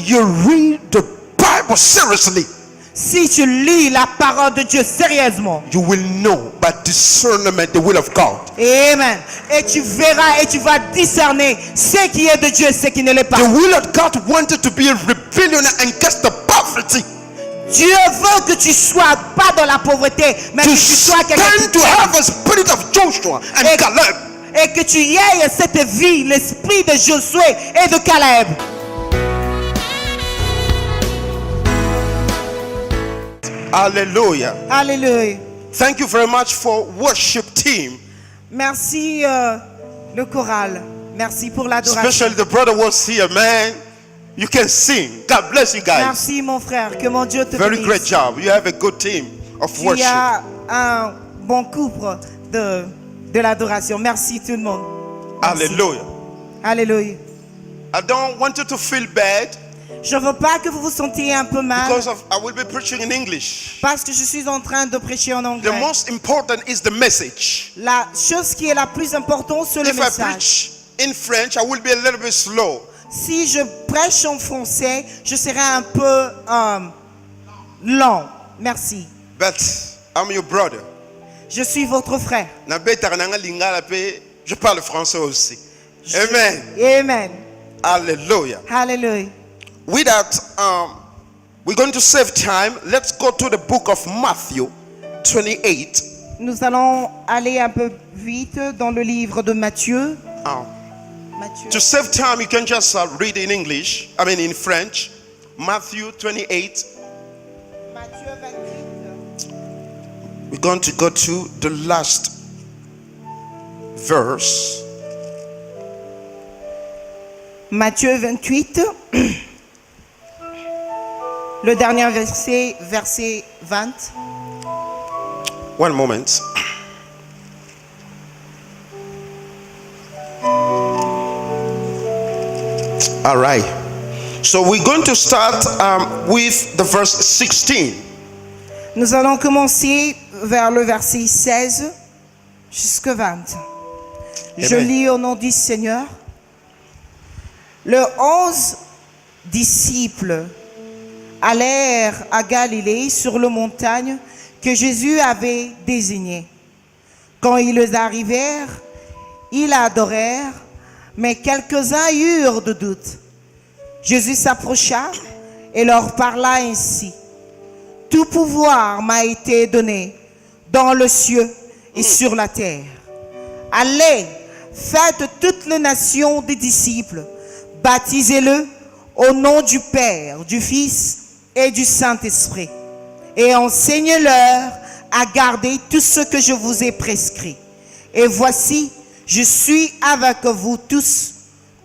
you read the Bible seriously, si tu lis la parole de Dieu sérieusement, you will know by discernment the will of God. amen, et tu verras et tu vas discerner ce qui est de Dieu et ce qui ne l'est pas. The will of God wanted to be a rebellion against the poverty, Dieu veut que tu sois pas dans la pauvreté, mais que to tu sois quelqu'un stand to have a spirit of Joshua and Et- Caleb. et que tu aies cette vie, l'esprit de Josué et de Caleb. Hallelujah. Alléluia. Thank you very much for worship team. Merci le choral. Merci pour l'adoration. Especially the brother was here, man. You can sing. God bless you guys. Merci mon frère, que mon Dieu te Very bénisse. great job. You have a good team of Tu worship. as un bon couple de l'adoration. Merci tout le monde. Merci. Hallelujah. Alléluia. I don't want you to feel bad Je ne veux pas que vous vous sentiez un peu mal because I will be preaching in English. parce que je suis en train de prêcher en The anglais. most important is the message. La chose qui est la plus importante, c'est le If I message. preach in French, I will be a little bit slow. Si je prêche en français, je serai un peu lent. Merci. But I'm your brother. Je suis votre frère. Na beta nanga lingala pe, je parle français aussi. Amen. Amen. Hallelujah. Hallelujah. With that, we're going to save time. Let's go to the book of Matthew 28. Nous allons aller un peu vite dans le livre de Matthieu. To Matthieu. save time, you can just read in English. I mean in French. Matthew 28. Matthieu 28. We're going to go to the last verse. Matthieu 28. Le dernier verset, verset 20. One moment. All right. So we're going to start with the verse 16. Nous allons commencer vers le verset 16 jusqu'à 20. Je Amen. lis au nom du Seigneur. Les 11 disciples allèrent à Galilée sur la montagne que Jésus avait désignée. Quand ils arrivèrent, ils adorèrent, mais quelques-uns eurent de doutes. Jésus s'approcha et leur parla ainsi. Tout pouvoir m'a été donné dans le ciel et sur la terre. Allez, faites toutes les nations des disciples, baptisez-le au nom du Père, du Fils et du Saint-Esprit, et enseignez-leur à garder tout ce que je vous ai prescrit. Et voici, je suis avec vous tous,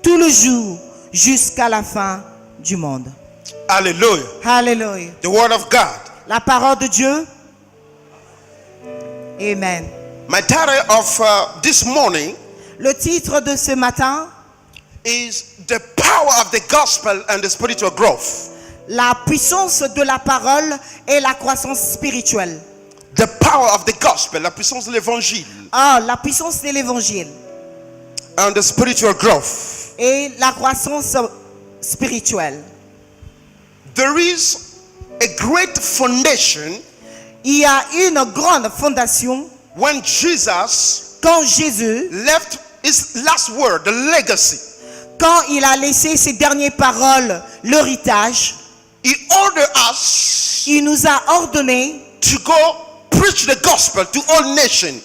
tout le jour, jusqu'à la fin du monde. Hallelujah. Alléluia. The word of God. La parole de Dieu. Amen. My title of this morning Le titre de ce matin, is The Power of the Gospel and the Spiritual Growth. la puissance de la parole et la croissance spirituelle. The power of the gospel, la puissance de l'évangile, Ah, la puissance de l'évangile and the spiritual growth. et la croissance spirituelle. There is a great foundation Il y a une grande fondation when Jesus quand Jésus, left his last word, the legacy. quand il a laissé ses dernières paroles, l'héritage, He ordered us il nous a ordonné, to go preach the gospel to all nations.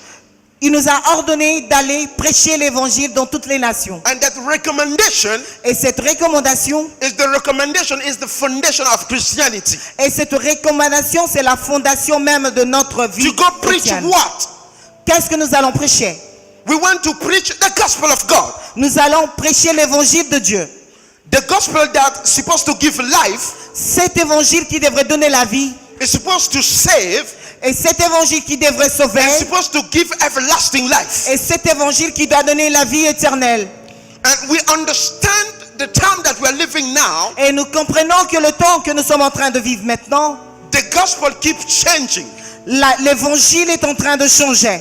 il nous a ordonné d'aller prêcher l'évangile dans toutes les nations. And that recommendation Et cette recommandation, is the foundation of Christianity. c'est la fondation même de notre vie To go preach chrétienne. what? Qu'est-ce que nous allons prêcher? We want to preach the gospel of God. Nous allons prêcher l'évangile de Dieu. The gospel that's supposed to give life Cet évangile qui devrait donner la vie, is supposed to save et cet évangile qui devrait sauver, and supposed to give everlasting life. et cet évangile qui doit donner la vie éternelle. And we understand the time that we are living now. Et nous comprenons que le temps que nous sommes en train de vivre maintenant, The gospel keeps changing. l'évangile est en train de changer.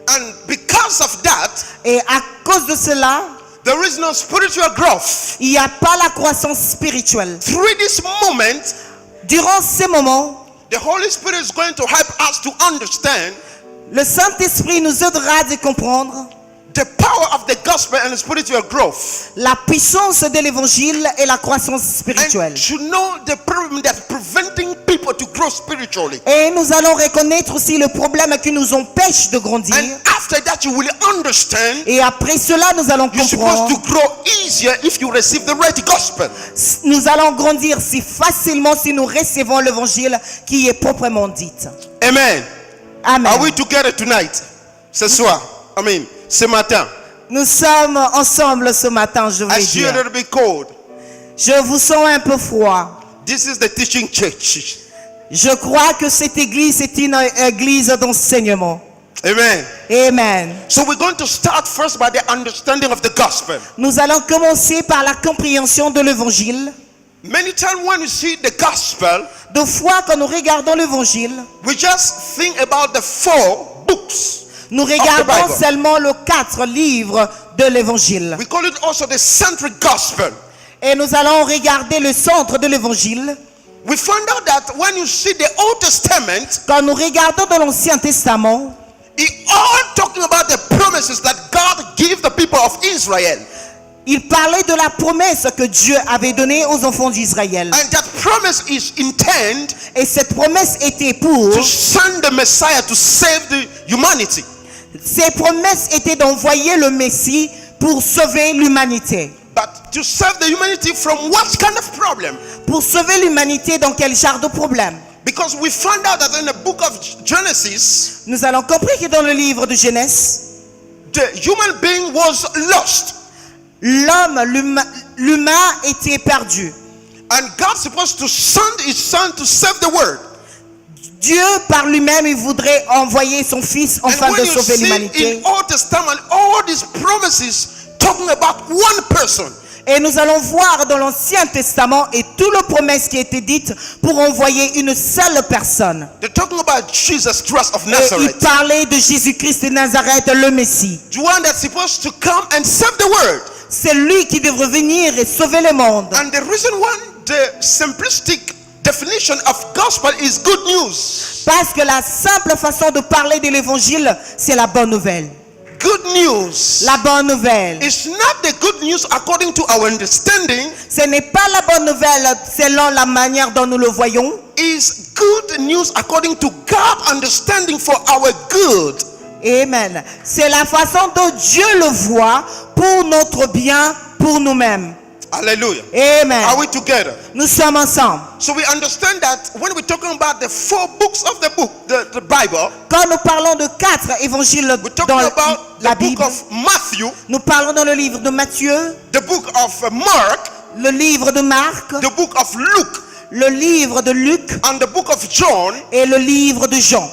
And because of that, Et à cause de cela, there is no spiritual growth. il n'y a pas la croissance spirituelle. Through this moment, Durant ces moments, the Holy Spirit is going to help us to understand le Saint-Esprit nous aidera de comprendre the power of the gospel and spiritual growth, la puissance de l'évangile et la croissance spirituelle. and to know the problem that's preventing people to grow spiritually. Et nous allons reconnaître aussi le problème qui nous empêche de grandir. And after that, you will understand Et après cela, nous allons you're supposed comprendre. to grow easier if you receive the right gospel. Nous allons grandir si facilement si nous recevons l'évangile qui est proprement dit. Amen. Amen. Are we together tonight? Ce soir. Ce matin. Nous sommes ensemble ce matin, je I vais see you a dire. little bit cold. Je vous sens un peu froid. This is the teaching church. Je crois que cette église est une église d'enseignement. Amen. Amen. So we're going to start first by the understanding of the gospel. Nous allons commencer par la compréhension de l'évangile. Many times when we see the gospel, Deux fois, quand nous regardons l'évangile, we just think about the 4 books. nous the regardons Bible. seulement les 4 livres de l'évangile. We call it also the central gospel. Et nous allons regarder le centre de l'évangile. We find out that when you see the Old Testament, Quand nous regardons dans l'Ancien Testament, it all talking about the promises that God gave the people of Israel. il parlait de la promesse que Dieu avait donnée aux enfants d'Israël. And that promise is intent Et cette promesse était pour, to send the Messiah to save the humanity. ces promesses étaient d'envoyer le Messie pour sauver l'humanité. But to save the humanity from what kind of problem? Pour sauver l'humanité dans quel genre de problème? Because we found out that in the book of Genesis, Nous allons comprendre que dans le livre de Genèse, the human being was lost. l'humain était perdu. And God's supposed to send his son to save the world. Dieu par lui-même, il voudrait envoyer son fils afin And de when you sauver see l'humanité. in Old Testament all these promises talking about one person. Et nous allons voir dans l'Ancien Testament et toutes les promesses qui étaient dites pour envoyer une seule personne. They're talking about Jesus Christ of Et il Nazareth. parlait de Jésus-Christ de Nazareth, le Messie. The one that's supposed to come and save the world. C'est lui qui devrait venir et sauver le monde. And the reason why the simplistic definition of gospel is good news. Parce que la simple façon de parler de l'évangile, c'est la bonne nouvelle. Good news. La bonne nouvelle. It's not the good news according to our understanding. Ce n'est pas la bonne nouvelle selon la manière dont nous le voyons. It's good news according to God's understanding for our good. Amen. C'est la façon dont Dieu le voit pour notre bien, pour nous-mêmes. Hallelujah. Amen. Are we together? Nous sommes ensemble. So we understand that when we're talking about the 4 books of the Bible, Quand nous parlons de 4 évangiles we're talking dans about la the book Bible, of Matthew, nous parlons dans le livre de Matthieu, the book of Mark, le livre de Marc, the book of Luke, le livre de Luc and the book of John. et le livre de Jean.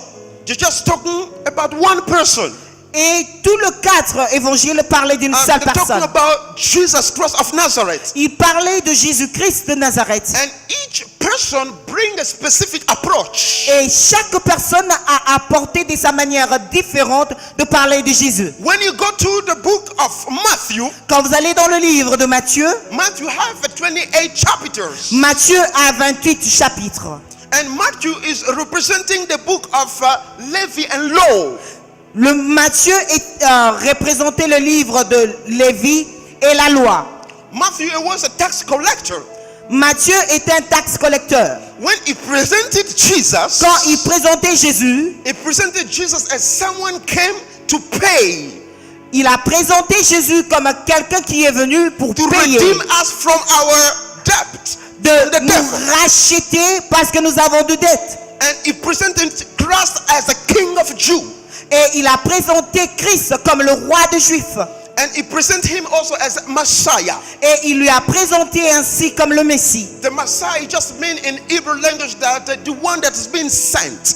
You're just talking about one person. Et tous les 4 évangiles parlaient d'une And seule they're talking personne. about Jesus Christ of Nazareth. Il parlait de Jésus-Christ de Nazareth. And each person brings a specific approach. Et chaque personne a apporté de sa manière différente de parler de Jésus. When you go to the book of Matthew, Quand vous allez dans le livre de Matthieu, Matthew have 28 chapters. Matthieu a 28 chapitres. And Matthew is representing the book of Levi and Law. Le Matthieu représentait le livre de Lévi et la loi. Matthew was a tax collector. Matthieu était un taxe collecteur. When he presented Jesus, Quand il présentait Jésus, he presented Jesus as someone came to pay, il a présenté Jésus comme quelqu'un qui est venu pour to payer, redeem us from our debt, from the de devil. nous racheter parce que nous avons de dettes. And he presented Christ as a king of Jew. Et il a présenté Christ comme le roi des Juifs. And he presented him also as Messiah. Et il lui a présenté ainsi comme le Messie. The Messiah just means in Hebrew language that the one that is being sent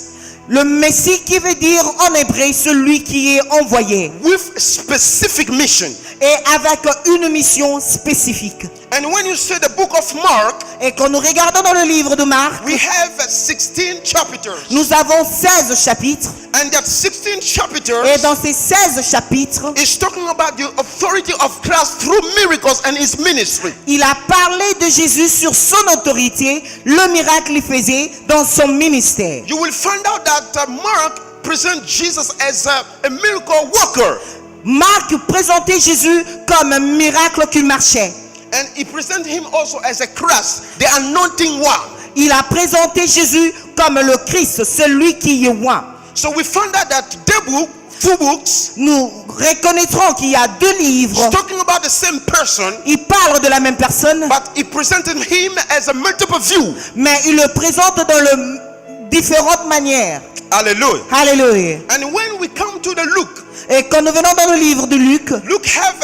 Le Messie qui veut dire en hébreu celui qui est envoyé. with specific mission. Et avec une mission spécifique. And when you see the book of Mark, Et quand nous regardons dans le livre de Marc, we have 16 chapters. nous avons 16 chapitres. And that 16 Et chapters dans ces 16 chapitres, is talking about the authority of Christ through miracles and his ministry. il a parlé de Jésus sur son autorité, le miracle qu'il faisait dans son ministère. You will find out that Mark presents Jesus as a miracle worker. Marc présentait Jésus comme un miracle qui marchait. And he presents him also as a Christ, the anointing one. Il a présenté Jésus comme le Christ, celui qui est oint. So we found out that two books, Nous reconnaîtrons qu'il y a 2 livres. talking about the same person, Il parle de la même personne, but he presented him as a multiple view. mais il le présente dans différentes manières. Hallelujah. Alléluia. And when we come to the Luke Et quand nous venons dans le livre de Luc, have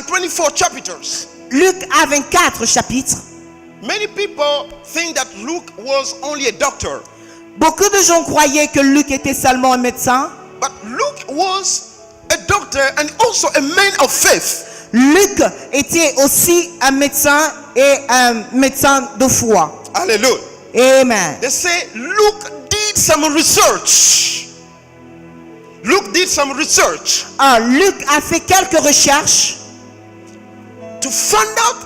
24 chapters. Luc a 24 chapitres. Many people think that Luke was only a doctor, Beaucoup de gens croyaient que Luc était seulement un médecin. but Luke was a doctor and also a man of faith. Luc était aussi un médecin et un médecin de foi. Hallelujah. Amen. They say Luke did some research. Luke did some research Luc a fait quelques recherches to find out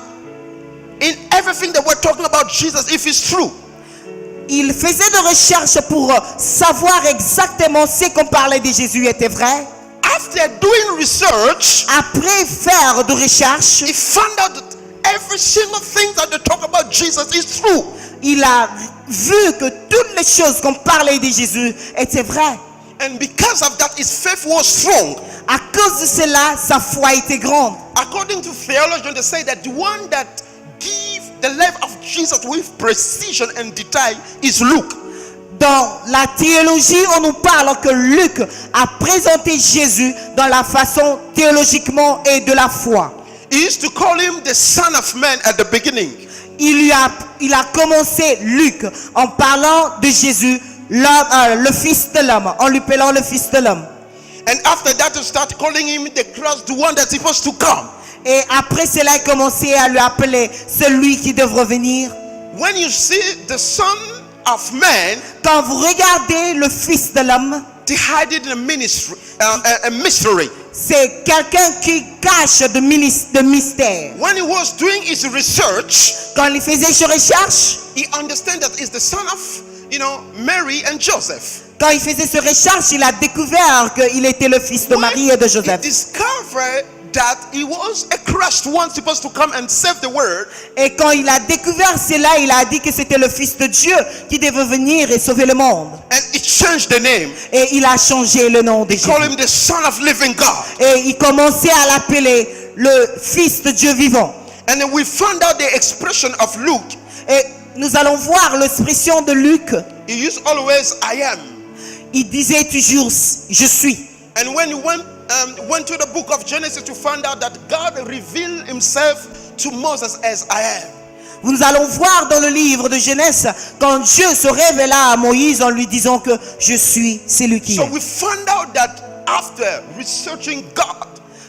in everything that we're talking about Jesus if it's true. Il faisait des recherches pour savoir exactement ce qu'on parlait de Jésus était vrai. After doing research, Après faire de recherches, he found out that every single thing that they talk about Jesus is true. il a vu que toutes les choses qu'on parlait de Jésus étaient vraies. And because of that, his faith was strong. À cause de cela, sa foi était grande. According to theologians, they say that the one that gives the life of Jesus with precision and detail is Luke. Dans la théologie, on nous parle que Luc a présenté Jésus dans la façon théologiquement et de la foi. He used to call him the Son of Man at the beginning. Il a commencé Luc en parlant de Jésus, le Fils de l'homme, en lui appelant le Fils de l'homme. And after that, he started calling him the Christ, the one that's supposed to come. Et après cela, il a commencé à lui appeler celui qui devrait venir. When you see the Son of Man, Quand vous regardez le Fils de l'homme, they hide it in a mystery. c'est quelqu'un qui cache de mystère. When he was doing his research, Quand il faisait ses recherches, he understood that it's the son of, Mary and Joseph. quand il faisait ses recherches, il a découvert qu'il était le fils de Marie et de He Joseph. discovered that he was a Christ one supposed to come and save the world. Et quand il a découvert cela, il a dit que c'était le Fils de Dieu qui devait venir et sauver le monde. And he changed the name. Et il a changé le nom de He called Jésus. him the Son of Living God. Et il commençait à l'appeler le Fils de Dieu vivant. And then we found out the expression of Luke. Et nous allons voir l'expression de Luc. He used always I am. Il disait toujours je suis. And when he went to the book of Genesis to find out that God revealed himself to Moses as I am. Nous allons voir dans le livre de Genèse quand Dieu se révéla à Moïse en lui disant que je suis celui qui So est. we found out that after researching God,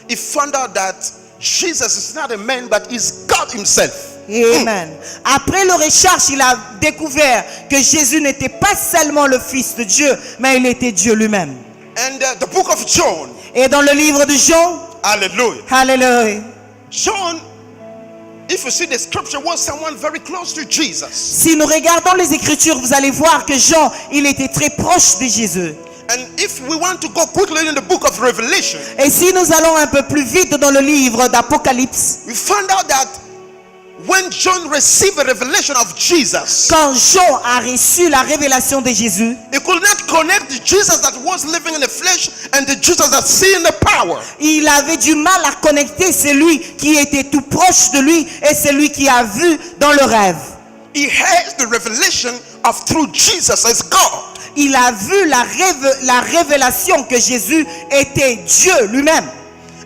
he found out that Jesus is not a man but is God himself. Amen. Après le recherche, il a découvert que Jésus n'était pas seulement le Fils de Dieu, mais il était Dieu lui-même. And the book of John, Et dans le livre de Jean, hallelujah. alléluia, John, if you see the scripture, was someone very close to Jesus. si nous regardons les Écritures, vous allez voir que Jean, il était très proche de Jésus. And if we want to go quickly in the book of Revelation, Et si nous allons un peu plus vite dans le livre d'Apocalypse, we found out that when John received a revelation of Jesus, quand Jean a reçu la révélation de Jésus, he could not connect the Jesus that was living in the flesh and the Jesus that seeing the power. il avait du mal à connecter celui qui était tout proche de lui et celui qui a vu dans le rêve. He has the revelation of through Jesus as God. Il a vu la révélation que Jésus était Dieu lui-même.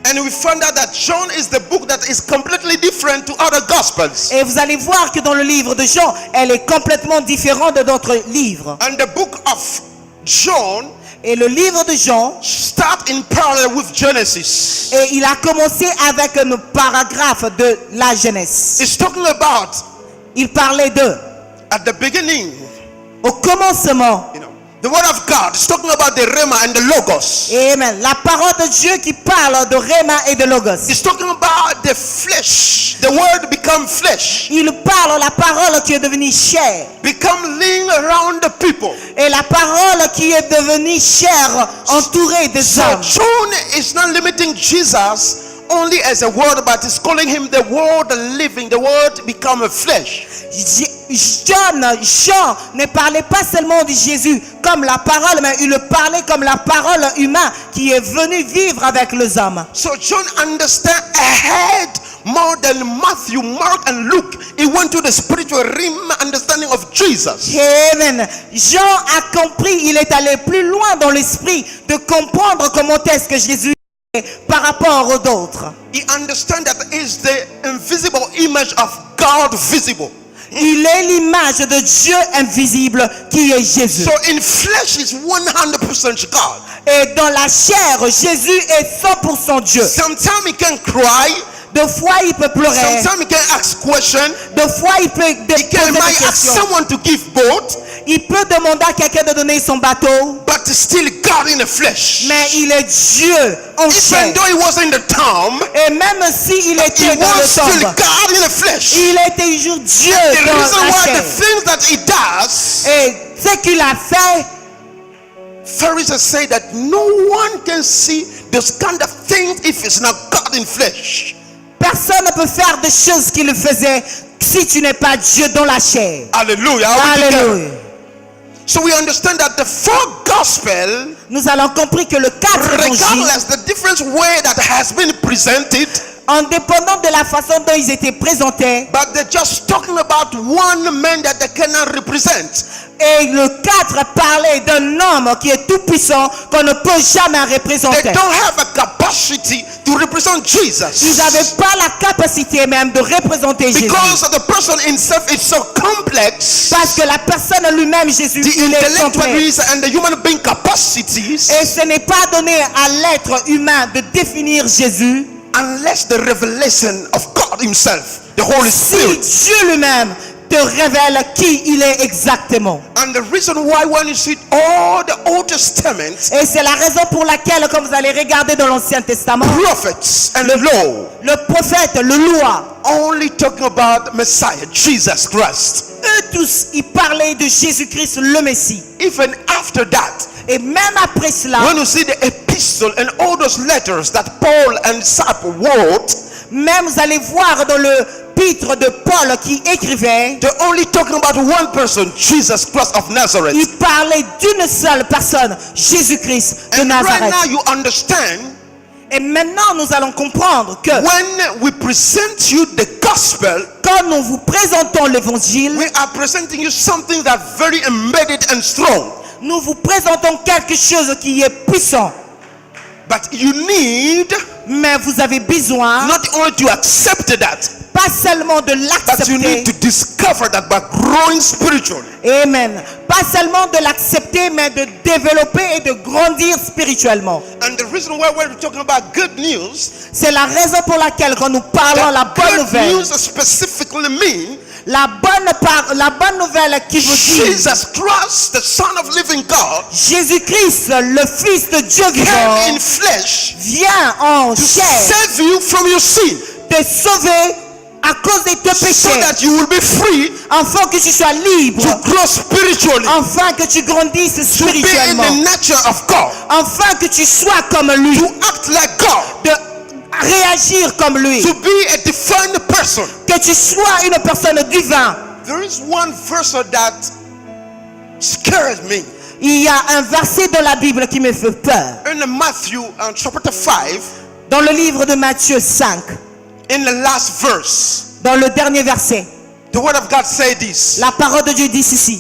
And we found out that John is the book that is completely different to other gospels. Et vous allez voir que dans le livre de Jean, elle est complètement différente de d'autres livres. And the book of John Et le livre de Jean, start in parallel with Genesis. et il a commencé avec un paragraphe de la Genèse. It's talking about Il parlait de, at the beginning, au commencement, The word of God is talking about the Rhema and the Logos. Amen. La parole de Dieu qui parle de Rhema et de Logos. It's talking about the flesh. The word become flesh. Il parle la parole qui est devenue chair. Become living around the people. Et la parole qui est devenue chair entourée des So hommes. John is not limiting Jesus only as a word, but is calling him the word living. The word become a flesh. Jean ne parlait pas seulement de Jésus comme la parole, mais il le parlait comme la parole humaine qui est venue vivre avec les hommes. So John understand ahead more than Matthew, Mark, and Luke. He went to the spiritual realm understanding of Jesus. Amen. Jean a compris, il est allé plus loin dans l'esprit de comprendre comment est-ce que Jésus est par rapport aux autres. He understand that is the invisible image of God visible. Il est l'image de Dieu invisible qui est Jésus. So in flesh is 100% God. Et dans la chair, Jésus est 100% Dieu. Sometimes he can cry. Deux fois il peut pleurer. Sometimes he can ask questions. Deux fois il peut He poser des might ask questions. someone to give both, Il peut demander à quelqu'un de donner son bateau. but still God in the flesh. Mais il est Dieu en Even chair. though he was in the tomb, Et même s'il he était dans was le still tombe, God in the flesh. il était toujours Dieu The dans reason la why chair. the things that he does, Et ce qu'il a fait, Pharisees say that no one can see those kind of things if it's not God in flesh. personne ne peut faire des choses qu'il faisait si tu n'es pas Dieu dans la chair. Hallelujah. Are we together? Alléluia. So we understand that the four gospel, Nous avons compris que le 4 évangiles, regardless the different way that has been presented, en dépendant de la façon dont ils étaient présentés, but they're just talking about one man that they cannot represent. et le 4 parlait d'un homme qui est tout puissant qu'on ne peut jamais They représenter. don't have a capacity to represent Ils Jesus n'avaient pas la capacité même de représenter Jésus. because the person himself is so complex. Parce que la personne lui-même, Jésus, The il est intellectual complexe. and the human being capacities, Et ce n'est pas donné à l'être humain de définir Jésus unless the revelation of God himself, the Holy si Spirit. Dieu lui-même te révèle qui il est exactement. And the reason why when you see all the Old Testament, Et c'est la raison pour laquelle, comme vous allez regarder dans l'Ancien Testament, prophets and law le prophète, le loi, only talking about Messiah, Jesus Christ. eux tous, ils parlaient de Jésus-Christ, le Messie. Even after that, Et même après cela, when you see the epistle and all those letters that Paul and Saul wrote, même vous allez voir dans le l'épître de Paul qui écrivait, they're only talking about one person, Jesus Christ of Nazareth. il parlait d'une seule personne, Jésus-Christ de And right Nazareth. now you understand, Et maintenant nous allons comprendre que when we present you the gospel, quand nous vous présentons l'évangile, we are presenting you something that's very embedded and strong. nous vous présentons quelque chose qui est puissant. But you need Mais vous avez besoin, not only to accept that, pas seulement de but you need to l'accepter. discover that by growing spiritually. Amen. Pas seulement de l'accepter, mais de développer et de grandir spirituellement. And the reason why we're talking about good news, C'est la raison pour laquelle quand nous parlons la bonne good nouvelle, news specifically mean la bonne nouvelle qui vous dit Jesus Christ, the Son of living God, Jésus-Christ, le Fils de Dieu came vivant, in flesh vient en to chair save you from your sin, te sauver à cause de tes so péchés, that you will be free afin que tu sois libre, to grow spiritually, afin que tu grandisses to be in spirituellement, the nature of God, afin que tu sois comme lui, to act like God, de réagir comme lui, to be a defined person. que tu sois une personne divine. There is one verse that scares me. Il y a un verset dans la Bible qui me fait peur. In Matthew chapter 5, Dans le livre de Matthieu 5, in the last verse, dans le dernier verset, the word of God say this: la parole de Dieu dit ceci.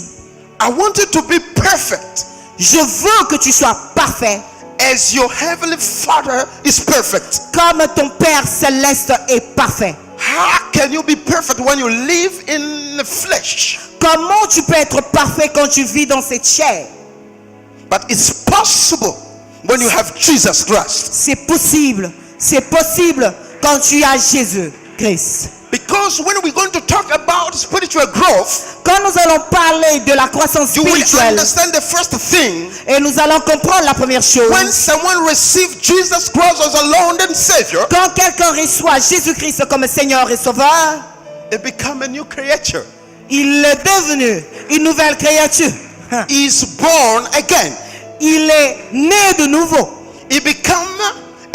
I want you to be perfect Je veux que tu sois parfait as your heavenly Father is perfect. comme ton Père céleste est parfait. How can you be perfect when you live in the flesh? Comment tu peux être parfait quand tu vis dans cette chair? But it's possible when you have Jesus Christ. C'est possible. C'est possible quand tu as Jésus-Christ. Because when we're going to talk about about spiritual growth, quand nous allons parler de la croissance you will spirituelle, understand the first thing. et nous allons comprendre la première chose. When someone receives Jesus Christ as a Lord and Savior, Quand quelqu'un reçoit Jésus-Christ comme Seigneur et Sauveur, they become a new creature. il est devenu une nouvelle créature. He is born again. Il est né de nouveau. He become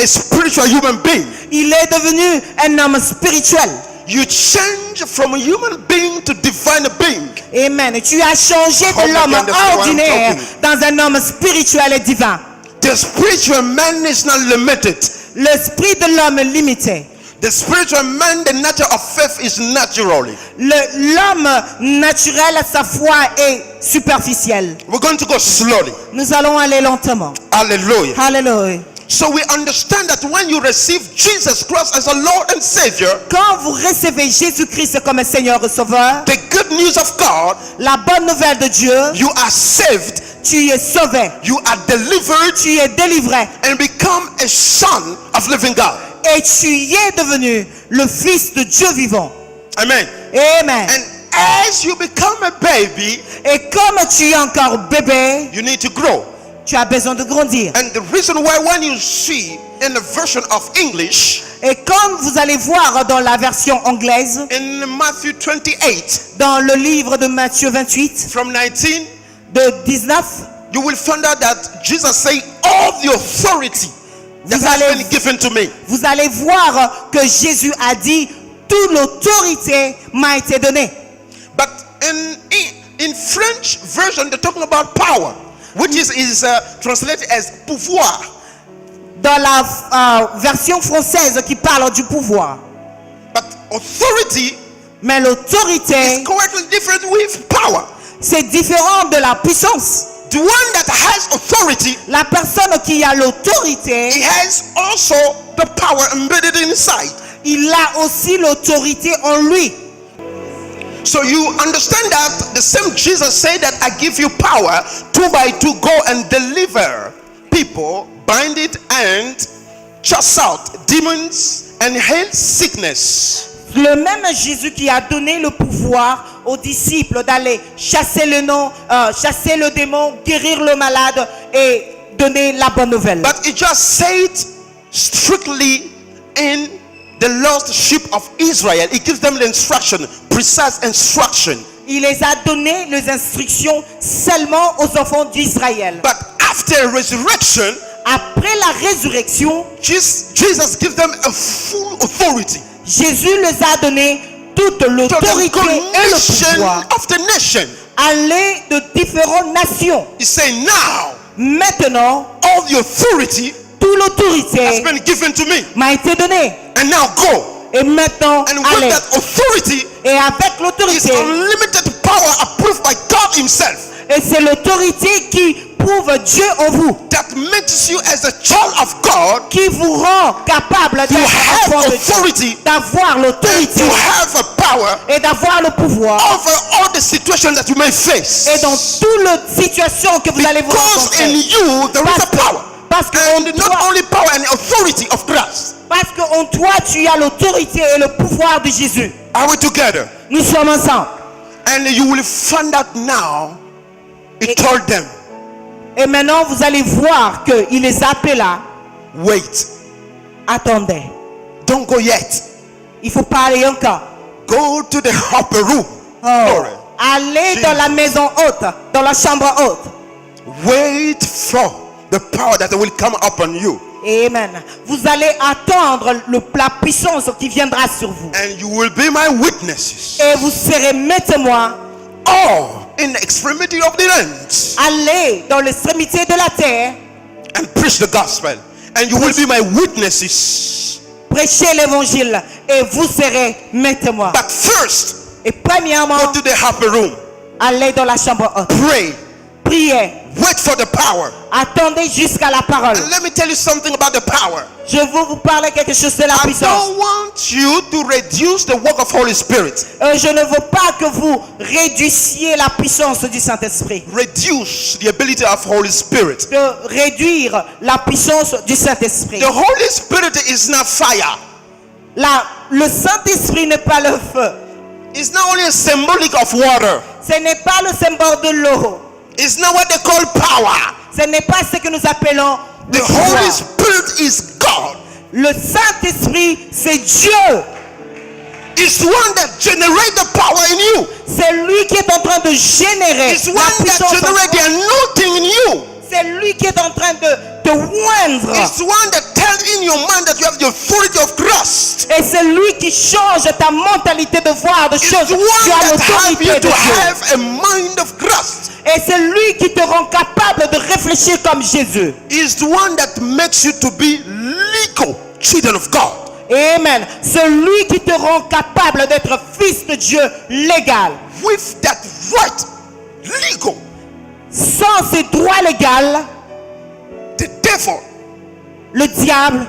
a spiritual human being. Il est devenu un homme spirituel. You change from a human being to divine being. Amen. Tu as changé Hope de you l'homme understand what I'm ordinaire talking. dans un homme spirituel et divin. The spiritual man is not limited. L'esprit de l'homme est limité. The spiritual man, the nature of faith is naturally. L'homme naturel, sa foi est superficielle. We're going to go slowly. Nous allons aller lentement. Hallelujah. Alléluia. So we understand that when you receive Jesus Christ as a Lord and Savior, Quand vous recevez Jésus-Christ comme Seigneur et Sauveur, the good news of God, la bonne nouvelle de Dieu, you are saved, tu es sauvé, you are delivered, tu es délivré and become a son of living God. et tu y es devenu le fils de Dieu vivant. Amen. Amen. And as you become a baby, Et comme tu es encore bébé, you need to grow. tu as besoin de grandir. And the reason why, when you see in the version of English, Et comme vous allez voir dans la version anglaise, in Matthew 28, dans le livre de Matthieu 28, from 19, de 19, you will find out that Jesus said, all the authority that Vous has allez- been given to me. vous allez voir que Jésus a dit, toute l'autorité m'a été donnée. But in French version, they're talking about power, which is translated as pouvoir. Dans la version française qui parle du pouvoir. But authority Mais is l'autorité, correctly different with power. c'est différent de la puissance. The one that has authority, La personne qui a l'autorité, he has also the power embedded inside. il a aussi l'autorité en lui. So you understand that the same Jesus said that I give you power 2 by 2 go and deliver people, bind it and cast out demons and heal sickness. Le même Jésus qui a donné le pouvoir aux disciples d'aller chasser chasser le démon, guérir le malade et donner la bonne nouvelle. But he just said strictly in the lost sheep of Israel. He gives them the instruction, precise instruction. Il les a donné les instructions seulement aux enfants d'Israël. But after resurrection, Après la résurrection, Jesus gives them a full authority. Jésus les a donné toute To the l'autorité et le commission pouvoir. of the nation. Aller de différentes nations. He said, now Maintenant, all the authority toute has l'autorité been given to me. m'a été donnée. And now go. Et maintenant, And allez. with that authority Et avec is l'autorité, unlimited power approved by God himself. et c'est l'autorité qui prouve Dieu en vous, That makes you as a child of God qui vous rend capable to d'être have enfant de Dieu, authority d'avoir and l'autorité to have a power et d'avoir le pouvoir. over all the situations that you may face. Et dans toutes les situations que vous allez vous Because in rencontrer. you there is a power. Parce que And not only power and authority of Christ. Parce qu'en toi, tu as l'autorité et le pouvoir de Jésus. Are we together? Nous sommes ensemble. And you will find out now, he told them, Et maintenant, vous allez voir qu'il les appela. wait, Attendez. don't go yet. Il faut parler encore. Go to the upper room. Oh. Glory. Allez Jesus. dans la maison haute, dans la chambre haute. Wait for the power that will come upon you. Amen. Vous allez attendre la puissance qui viendra sur vous. And you will be my witnesses. Et vous serez mes témoins. All in the extremity of the lands. Allez dans l'extrémité de la terre. And preach the gospel. And you will be my witnesses. Prêchez l'évangile. Et vous serez mes témoins. But first, Et premièrement, go to the upper room. allez dans la chambre haute. Pray. Priez. Wait for the power. Attendez jusqu'à la parole. And let me tell you something about the power. Je veux vous parler quelque chose de la I puissance. don't want you to reduce the work of Holy Spirit. Je ne veux pas que vous réduisiez la puissance du Saint-Esprit. Reduce the ability of Holy Spirit. De réduire la puissance du Saint-Esprit. The Holy Spirit is not fire. Le Saint-Esprit n'est pas le feu. It's not only a symbolic of water. Ce n'est pas le symbole de l'eau. It's not what they call power. Ce n'est pas ce que nous appelons The le Holy pouvoir. Spirit is God. Le Saint-Esprit, c'est Dieu. It's the one that generates the power in you. C'est lui qui est en train de générer It's la one that puissance en generates the toi. anointing in you. C'est lui qui est en train de oindre. It's one that tells in your mind that you have the authority of Christ. Et c'est lui qui change ta mentalité de voir de It's choses. the one Tu as that helps you l'autorité de to Dieu. have a mind of Christ. Et c'est lui qui te rend capable de réfléchir comme Jésus. It's the one that makes you to be legal children of God. Amen. C'est lui qui te rend capable d'être fils de Dieu légal. With that right, legal, Sans ces droits légaux, the devil, le diable,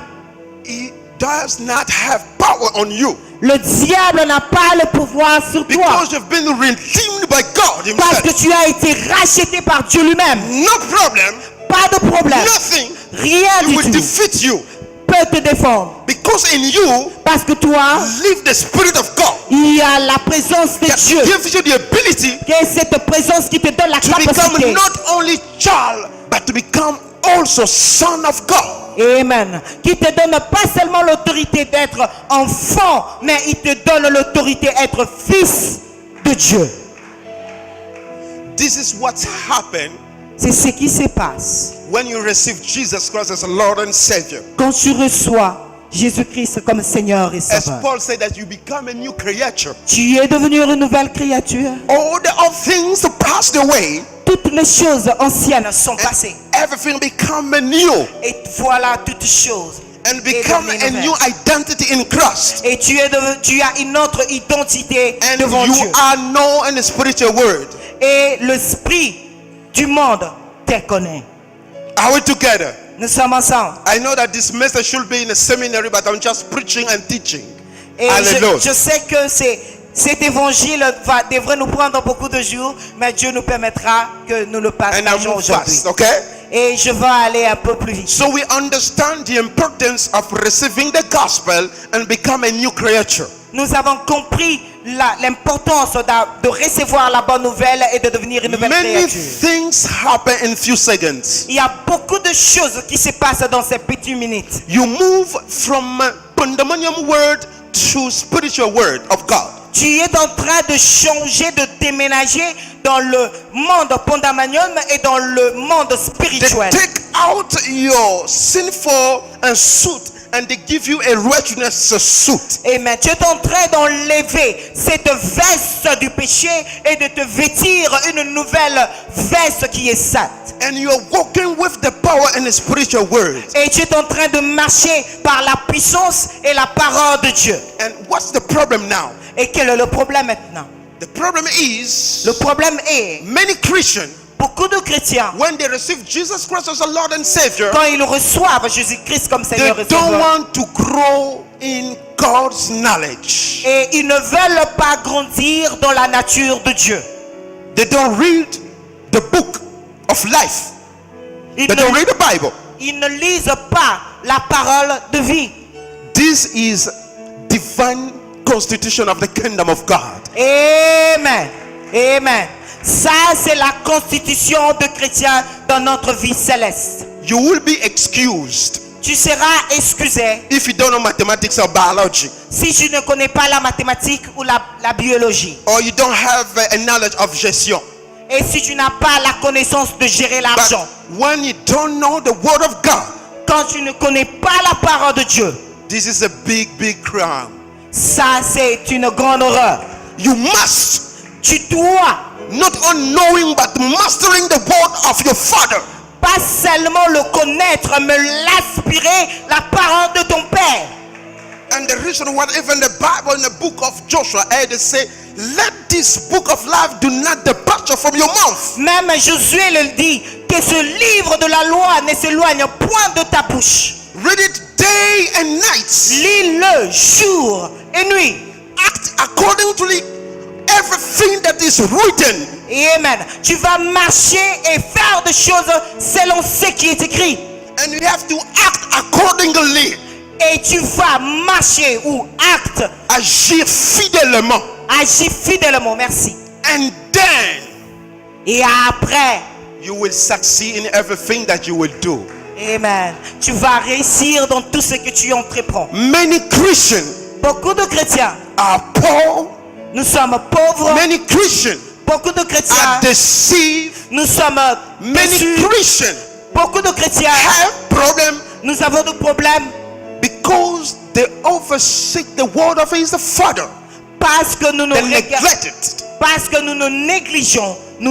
he does not have power on you le diable n'a pas le pouvoir sur toi. because you've been redeemed by God Parce que himself. tu as été racheté par Dieu lui-même. No problem, Pas de problème. nothing Rien du will tout defeat you peut te défendre. because in you Parce que toi, live the Spirit of God il y a la présence de that Dieu. gives you the ability Et cette présence qui te donne la to become capacité. not only child but to become also son of God. Amen. Qui te donne pas seulement l'autorité d'être enfant, mais il te donne l'autorité d'être fils de Dieu. This is what's happened C'est ce qui se passe when you receive Jesus Christ as a Lord and Savior. quand tu reçois Jésus-Christ comme Seigneur et As Sauveur. Paul said, that you become a new creature. Tu es devenu une nouvelle créature. All the old things passed away, Toutes les choses anciennes sont passées. everything become new Et voilà toutes choses. and become a new identity in Christ. Et tu as une autre identité And devant you Dieu. are known in the spiritual world. Et l'esprit du monde te connaît. Are we together? Nous sommes ensemble. I know that this message should be in a seminary, but I'm just preaching and teaching. Et Alléluia. je sais que cet évangile devrait nous prendre beaucoup de jours, mais Dieu nous permettra que nous le And I partageons move aujourd'hui. fast, okay? Et je vais aller un peu plus vite. So we understand the importance of receiving the gospel and become a new creature. Nous avons compris l'importance de recevoir la bonne nouvelle et de devenir une nouvelle Many créature. things happen in few seconds. Il y a beaucoup de choses qui se passent dans ces petites minutes. You move from pandemonium word to spiritual word of God. Tu es en train de changer, de déménager dans le monde pandamanium et dans le monde They spirituel. take out your sinful and suit and they give you a righteousness suit. Amen. Tu es en train d'enlever cette veste du péché et de te vêtir une nouvelle veste qui est sainte. And you are walking with the power and the spiritual word. Et tu es en train de marcher par la puissance et la parole de Dieu. And what's the problem now? Et quel est le problème maintenant? The problem is Le problème est, many Christians, beaucoup de chrétiens, when they receive Jesus Christ as a Lord and Savior, quand ils reçoivent Jésus-Christ comme they Seigneur et don't Sauveur, want to grow in God's knowledge. et ils ne veulent pas grandir dans la nature de Dieu. They don't read the book of life. Ils They don't ne, read the Bible. ils ne lisent pas la parole de vie. This is divine constitution of the kingdom of God. Amen. Amen. Ça, c'est la constitution de chrétien dans notre vie céleste. You will be excused Tu seras excusé if you don't know mathematics or biology, si tu ne connais pas la mathématique ou la biologie. or you don't have a knowledge of gestion. Et si tu n'as pas la connaissance de gérer But l'argent. when you don't know the word of God, Quand tu ne connais pas la parole de Dieu. this is a big, big crime. Ça, c'est une grande horreur. You must Tu dois not only knowing but mastering the word of your father. pas seulement le connaître, mais l'aspirer, la parole de ton Père. And the reason why even the Bible in the book of Joshua, they say, let this book of life do not depart from your mouth. Même Josué le dit, que ce livre de la loi ne s'éloigne point de ta bouche. Read it day and night. Lis-le jour et nuit. Act according to everything that is written. Amen. Tu vas marcher et faire des choses selon ce qui est écrit. And you have to act accordingly. Et tu vas marcher ou acte, Agir fidèlement. Agis fidèlement, merci. And then Et après, you will succeed in everything that you will do. amen, tu vas réussir dans tout ce que tu entreprends. Many Christians Beaucoup de chrétiens, are poor. nous sommes pauvres. Many Christians Beaucoup de chrétiens, are deceived. nous sommes Many déçus. Christians Beaucoup de chrétiens, have problems nous avons des problèmes because they overseek the word of his Father. parce que nous nous They regardons. neglect it. Parce que nous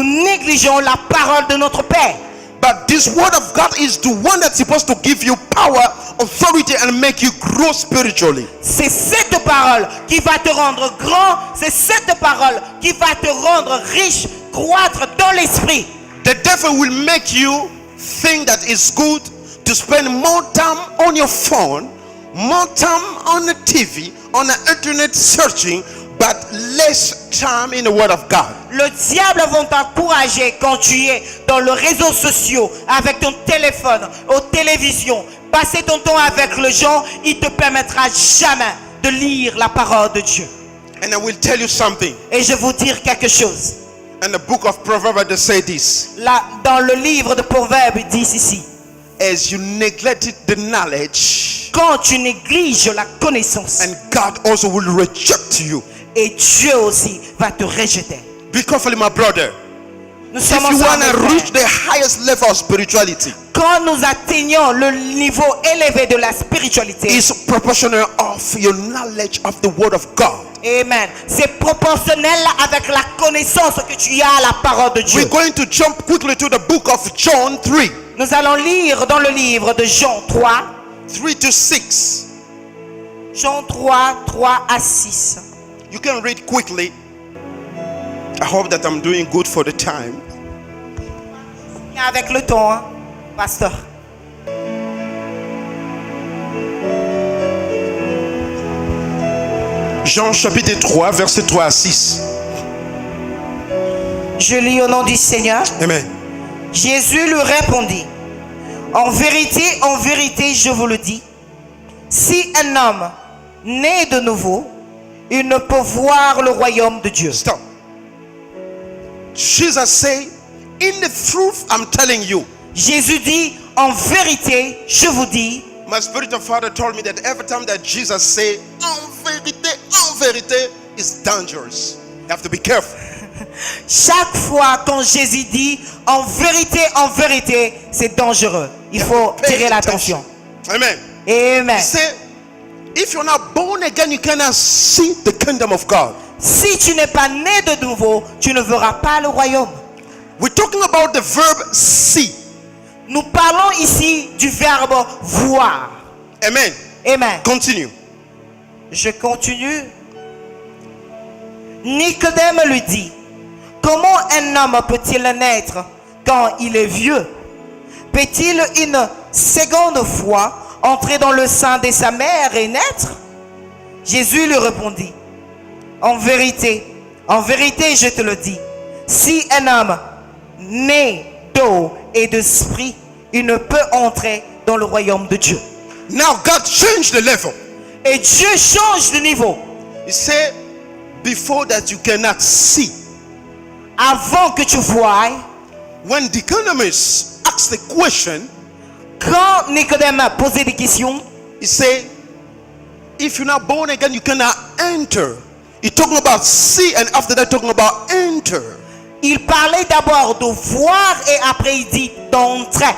négligeons la parole de notre Père. But this word of God is the one that's supposed to give you power, authority, and make you grow spiritually. C'est cette parole qui va te rendre grand. C'est cette parole qui va te rendre riche, croître dans l'esprit. The devil will make you think that it's good to spend more time on your phone, more time on the TV, on the internet searching, but less time in the word of God. Le diable va t'encourager quand tu es dans les réseaux sociaux, avec ton téléphone, aux télévisions. Passer ton temps avec les gens, il te permettra jamais de lire la parole de Dieu. And I will tell you something. Et je vais vous dire quelque chose. In the book of Proverbs, they say this: Là, dans le livre de Proverbes, il dit ici, as you neglected the knowledge, quand tu négliges la connaissance, and God also will reject you. et Dieu aussi va te rejeter. Be careful, my brother. Nous If sommes you want ensemble, to frères. reach the highest level of spirituality, Quand nous atteignons le niveau élevé de la spiritualité, it's proportional of your knowledge of the word of God. amen, c'est proportionnel avec la connaissance que tu as à la parole de Dieu. We're going to jump quickly to the book of John 3, Nous allons lire dans le livre de Jean 3, 3 to 6. Jean 3, 3 à 6. You can read quickly. I hope that I'm doing good for the time. Avec le temps, hein, pasteur. Jean chapitre 3, verset 3 à 6. Je lis au nom du Seigneur. Amen. Jésus lui répondit, en vérité, je vous le dis, si un homme naît de nouveau, il ne peut voir le royaume de Dieu. Stop. Jesus said, in the truth, I'm telling you. Jésus dit, en vérité, je vous dis, My spiritual father told me that every time that Jesus say, en vérité, is dangerous. You have to be careful. chaque fois quand Jésus dit, en vérité, c'est dangereux. Il faut Pay tirer l'attention. Amen. Amen. He said, if you're not born again, you cannot see the kingdom of God. Si tu n'es pas né de nouveau, tu ne verras pas le royaume. We're talking about the verb see. Nous parlons ici du verbe voir. Amen. Amen. Continue. Je continue. Nicodème lui dit, comment un homme peut-il naître quand il est vieux? Peut-il une seconde fois entrer dans le sein de sa mère et naître? Jésus lui répondit, en vérité, je te le dis, si un homme né d'eau et d'esprit, il ne peut entrer dans le royaume de Dieu. Now God changed the level. Et Dieu change de niveau. He said, before that you cannot see. Avant que tu voies, When Nicodemus asked the question, quand Nicodème a posé des questions, he said, if you're not born again, you cannot enter. He's talking about see, and after that talking about enter. il parlait d'abord de voir et après il dit d'entrer.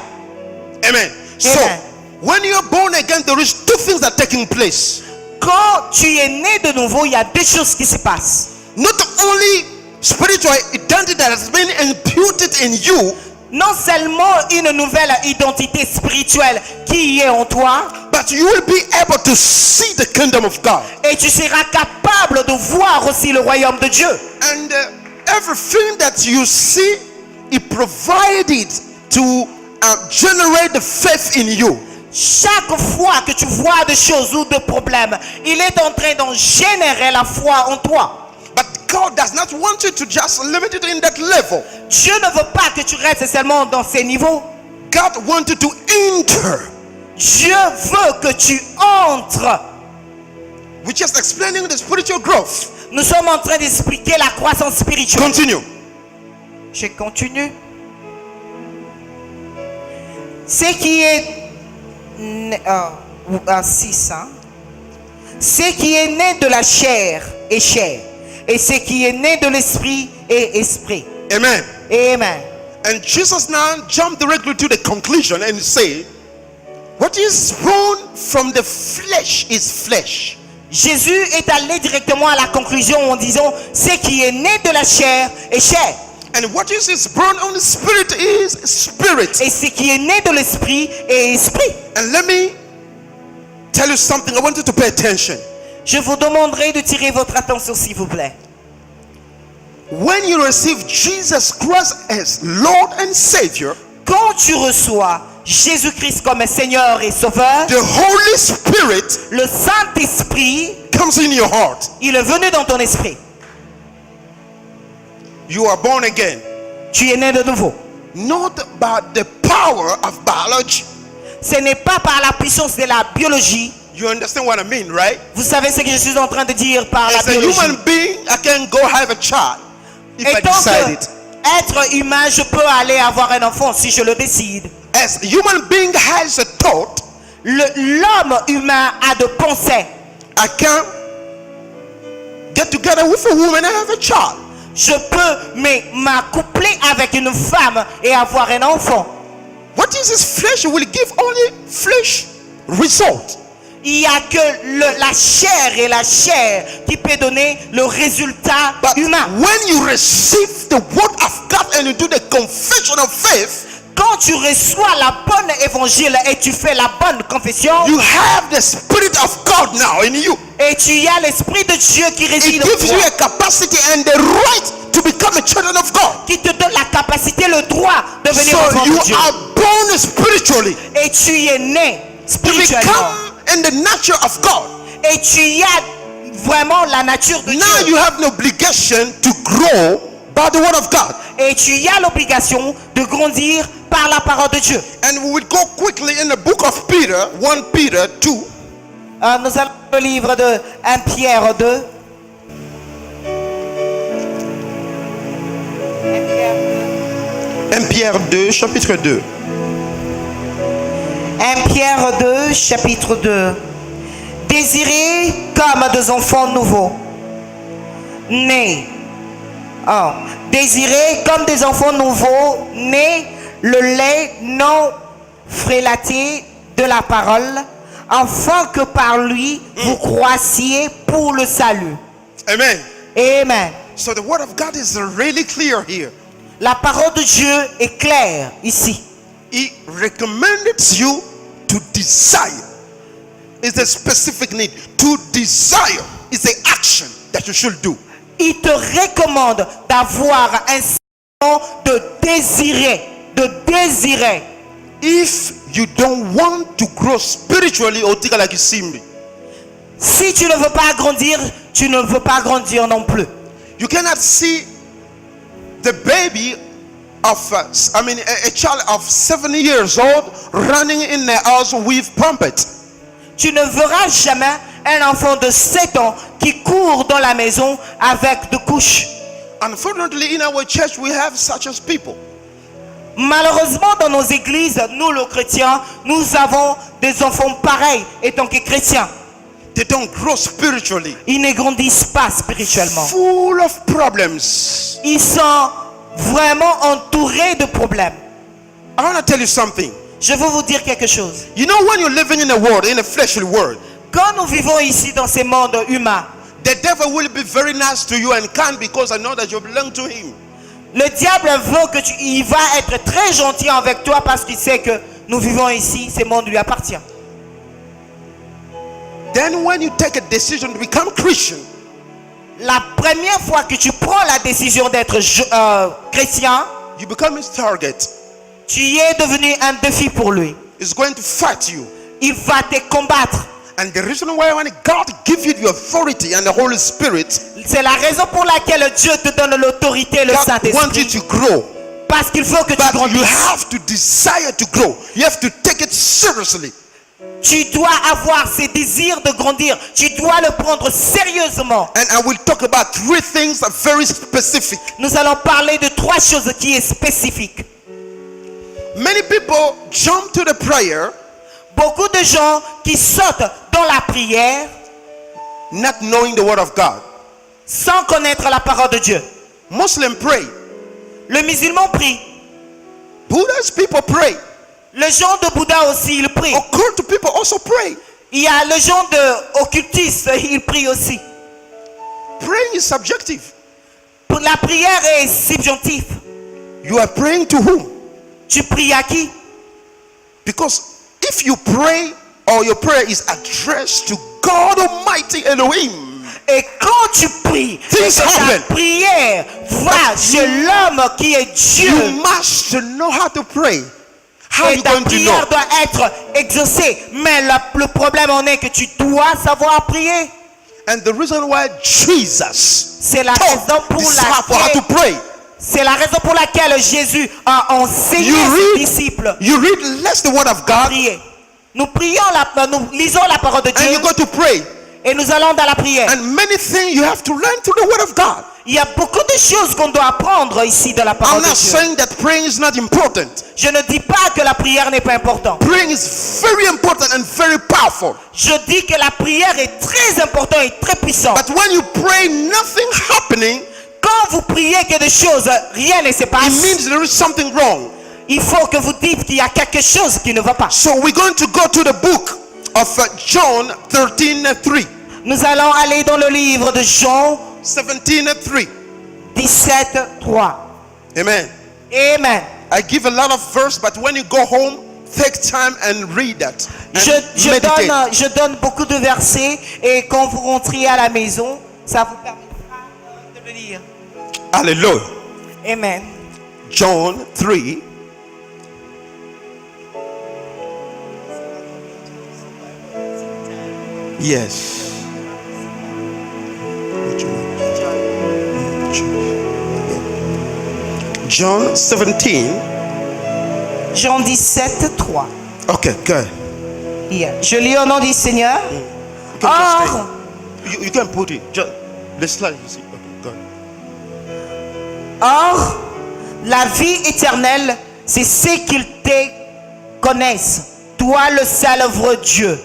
Amen. So Amen. when you're born again, there is two things that are taking place. Quand tu es né de nouveau, il y a deux choses qui se passent. Not only spiritual identity that has been imputed in you, Non seulement une nouvelle identité spirituelle qui est en toi, but you will be able to see the kingdom of God. et tu seras capable de voir aussi le royaume de Dieu. And everything that you see, it provided to generate the faith in you. Chaque fois que tu vois des choses ou des problèmes, il est en train de générer la foi en toi. But God does not want you to just limit it in that level. Dieu ne veut pas que tu restes seulement dans ces niveaux. God wants you to enter. Dieu veut que tu entres. We're just explaining the spiritual growth. Nous sommes en train d'expliquer la croissance spirituelle. Continue. Je continue. Ce qui est... 6, hein? Ce qui est né de la chair est chair. Et ce qui est né de l'esprit est esprit. Amen. Amen. And Jesus now jumped directly to the conclusion and say, what is born from the flesh is flesh. Jésus est allé directement à la conclusion en disant, ce qui est né de la chair est chair. And what is born on the spirit is spirit. Et ce qui est né de l'esprit est esprit. And let me tell you something. I want you to pay attention. Je vous demanderai de tirer votre attention, s'il vous plaît. When you receive Jesus Christ as Lord and Savior, Quand tu reçois Jésus-Christ comme Seigneur et Sauveur, the Holy Spirit le Saint-Esprit, comes in your heart. il est venu dans ton esprit. You are born again. Tu es né de nouveau. Not by the power of biology. Ce n'est pas par la puissance de la biologie. You understand what I mean, right? Vous savez ce que je suis en train de dire par la As a biologie. human being, I can go have a child if I Et tant decide it. qu'être humain, je peux aller avoir un enfant si je le décide. As a human being has a thought, L'homme humain a de pensées. I can get together with a woman and have a child. Je peux m'accoupler avec une femme et avoir un enfant. What is this flesh will give only flesh result. Il n'y a que la chair et la chair qui peut donner le résultat But humain. when you receive the word of God and you do the confession of faith, Quand tu reçois la bonne évangile et tu fais la bonne confession, you have the Spirit of God now in you. et tu as l'Esprit de Dieu qui It réside en gives you toi, a capacity and the right to become a child of God. qui te donne la capacité, le droit de venir So enfant you de Dieu. are born spiritually. Et tu es né You spirituellement. become in the nature of God. Et tu as vraiment la nature de Now Dieu. you have an obligation to grow by the word of God. Et tu as l'obligation de grandir par la parole de Dieu. And we will go quickly in the book of Peter, 1 Peter 2. Nous allons le livre de 1 Pierre 2. 1 Pierre 2, chapitre 2. 1 Pierre 2, chapitre 2. Désirez comme des enfants nouveaux, nés. Désirez comme des enfants nouveaux, nés le lait non frélaté de la parole, afin que par lui vous croissiez pour le salut. Amen. Amen. So the word of God is really clear here. La parole de Dieu est claire ici. He recommended you to desire. It's a specific need. To desire is the action that you should do. Il te recommande d'avoir un sentiment de désirer, If you don't want to grow spiritually, or think like you see me, Si tu ne veux pas grandir, tu ne veux pas grandir non plus. you cannot see the baby of, a child of 7 years old running in the house with pumpet. Tu ne verras jamais un enfant de 7 ans qui court dans la maison avec des couches. Unfortunately, in our church, we have such as people. Malheureusement, dans nos églises, nous les chrétiens, nous avons des enfants pareils étant que chrétiens. They don't grow spiritually. Ils ne grandissent pas spirituellement. Full of problems. Ils sont vraiment entourés de problèmes. I want to tell you something. Je veux vous dire quelque chose. You know, when you're living in a world, in a fleshly world, Quand nous vivons ici dans ce monde humain, the devil will be very nice to you and can't because I know that you belong to him. le diable veut que il va être très gentil avec toi parce qu'il sait que nous vivons ici, ce monde lui appartient. Then when you take a decision to become Christian, La première fois que tu prends la décision d'être chrétien, you become his target. tu es devenu un défi pour lui. He's going to fight you. Il va te combattre. And the reason why when God gives you the authority and the Holy Spirit, C'est la raison pour laquelle Dieu te donne l'autorité et le God wants you Saint-Esprit. to grow. Parce qu'il faut que tu But you grandisses. have to desire to grow. You have to take it seriously. Tu dois avoir ces désirs de grandir. Tu dois le prendre sérieusement. And I will talk about 3 things that are very specific. Nous allons parler de 3 choses qui est spécifique. Many people jump to the prayer Beaucoup de gens qui sautent dans la prière not knowing the word of God. sans connaître la parole de Dieu. Muslim pray. Le musulman prie. Buddhist people pray. Le genre de Bouddha aussi, il prie. Occult people also pray. Il y a le genre de occultiste, il prie aussi. Praying is subjective. La prière est subjonctive. You are praying to whom? Tu pries à qui? Because if you pray or your prayer is addressed to God Almighty Elohim, Et quand tu pries, et Things que happen. ta prière va chez l'homme qui est Dieu, you must know how to pray. How are et you ta going to know? prière doit être exaucée. Mais le problème en est que tu dois savoir prier. And the reason why Jesus C'est la taught raison pour disciples how to laquelle pray. C'est la raison pour laquelle Jésus a enseigné You ses read, disciples you read less the word of à God prier. Nous lisons la parole de and Dieu you go to pray. et nous allons dans la prière. And many things you have to learn through the word of God. Il y a beaucoup de choses qu'on doit apprendre ici dans la parole I'm de not Dieu. saying that praying is not important. Je ne dis pas que la prière n'est pas importante. Praying is very important and very powerful. Je dis que la prière est très importante et très puissante. But when you pray, nothing happening, Quand vous priez que des choses, rien ne se it passe, means there is something wrong. il faut que vous dites qu'il y a quelque chose qui ne va pas. So we're going to go to the book of John 13:3. Nous allons aller dans le livre de Jean 17:3. 17:3. Amen. Amen. I give a lot of verse, but when you go home, take time and read that. And meditate. Je donne beaucoup de versets et quand vous rentrez à la maison, ça vous permettra de le lire. Hallelujah. Amen. John 3. Yes. John 17. Jean 17:3. Okay, good. Yeah. Je lis au nom du Seigneur. You can just Or, stay. You can put it. Just the slide. You see. Okay, good. or, la vie éternelle, c'est ce qu'ils te connaissent, toi le seul vrai Dieu,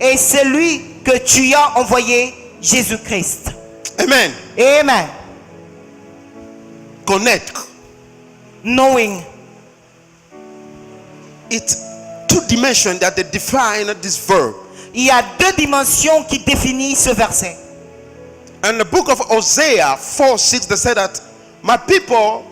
et celui que tu as envoyé, Jésus-Christ. Amen. Amen. Connect. Knowing. It's 2 dimensions that they define this verb. Il y a 2 dimensions qui définissent ce verset. And the book of Hosea 4:6, they say that my people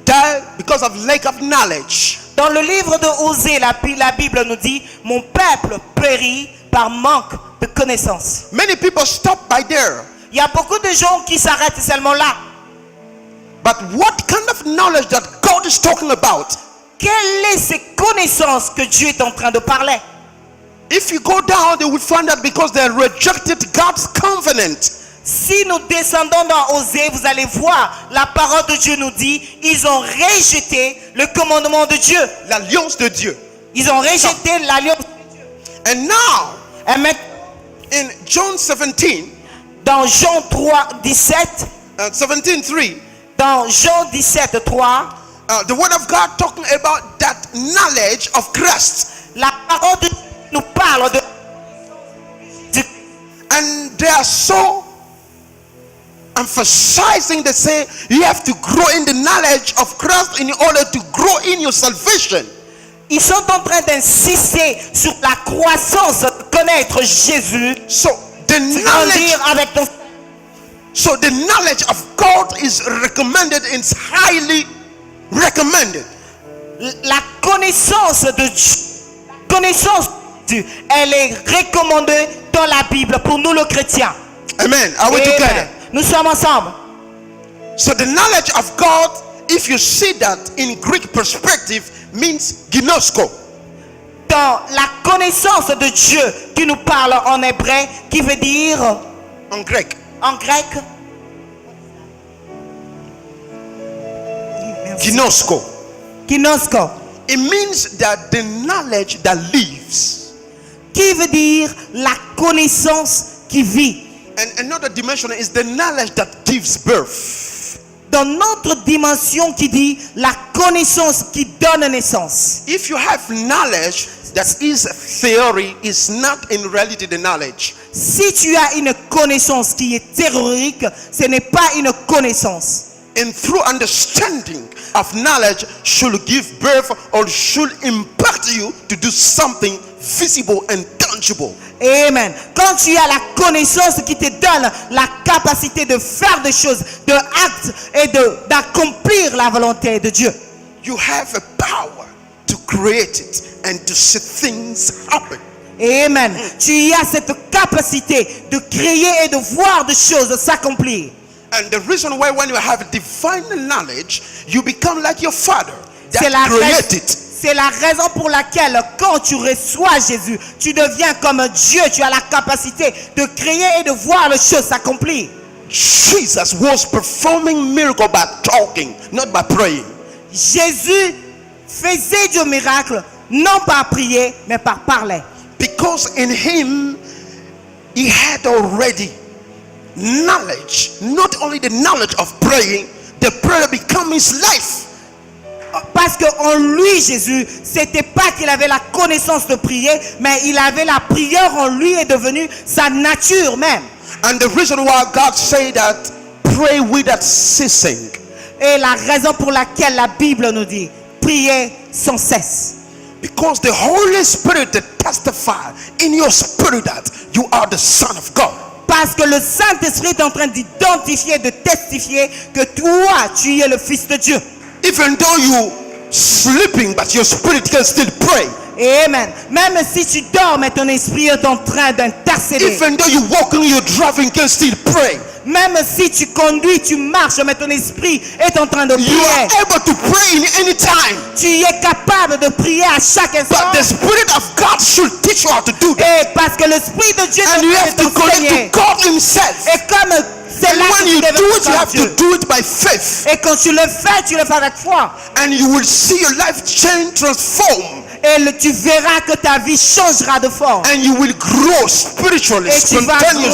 die because of lack of knowledge. Dans le livre de Osée, la Bible nous dit, mon peuple périt par manque de connaissance. Many people stop by there. Il y a beaucoup de gens qui s'arrêtent seulement là. But what kind of knowledge that God is talking about? Quelle est cette connaissance que Dieu est en train de parler? If you go down, they will find that because they rejected God's covenant. Si nous descendons dans Osée, vous allez voir, la parole de Dieu nous dit, ils ont rejeté le commandement de Dieu. L'alliance de Dieu. Ils ont rejeté l'alliance de Dieu. And now, Et maintenant, in John 17, dans Jean 17, 17:3, dans Jean 17:3, the word of God talking about that knowledge of Christ. la parole de Dieu nous parle de And they are so emphasizing, they say you have to grow in the knowledge of Christ in order to grow in your salvation. Ils sont en train d'insister sur la croissance de connaître Jésus, So the knowledge, grandir avec ton. so the knowledge of God is recommended, it's highly recommended. La connaissance de Dieu, elle est recommandée dans la Bible pour nous le chrétien. Amen. Are we Amen. together? Nous sommes ensemble. So the knowledge of God, if you see that in Greek perspective, means ginosko. Dans la connaissance de Dieu qui nous parle en hébreu, qui veut dire En grec. en grec Ginosko. ginosko. It means that the knowledge that lives. qui veut dire la connaissance qui vit. And another dimension is the knowledge that gives birth. Dans notre dimension qui dit la connaissance qui donne naissance. If you have knowledge that is theory, is not in reality the knowledge. Si tu as une connaissance qui est théorique, ce n'est pas une connaissance. And through understanding of knowledge should give birth or should impact you to do something visible and tangible. Amen. Quand tu as la connaissance qui te donne la capacité de faire des choses, de actes et d'accomplir la volonté de Dieu. You have a power to create it and to see things happen. Amen. Tu as cette capacité de créer et de voir des choses s'accomplir. And the reason why when you have divine knowledge, you become like your father C'est that created. c'est la raison pour laquelle quand tu reçois Jésus, tu deviens comme Dieu. Tu as la capacité de créer et de voir les choses s'accomplir. Jesus was performing miracle by talking, not by praying. Jésus faisait du miracle, non par prier, mais par parler. Because in him, he had already knowledge, not only the knowledge of praying, the prayer become his life. Parce qu'en lui, Jésus, c'était pas qu'il avait la connaissance de prier, mais il avait la prière en lui est devenue sa nature même. And the reason why God said that pray without ceasing. Et la raison pour laquelle la Bible nous dit prier sans cesse. Because the Holy Spirit testifies in your spirit that you are the Son of God. Parce que le Saint-Esprit est en train d'identifier, de testifier que toi, tu es le Fils de Dieu. Even though you sleeping, but your spirit can still pray. Amen. Même si tu dors, mais ton esprit est en train d'intercéder. Even though you walking, you're driving, can still pray. Même si tu conduis, tu marches, mais ton esprit est en train de You prier. are able to pray in any time. Tu es capable de prier à chaque instant. But the Spirit of God should teach you how to do that. Et parce que l'Esprit de Dieu And you have to t'enseigne. connect to God Himself. Et comme c'est And là when que you tu do devais it, you faire have Dieu. to do it by faith. Et quand tu le fais avec foi. And you will see your life change, transform. Et tu verras que ta vie changera de forme. And you will grow spiritually, Et tu vas spontaneously.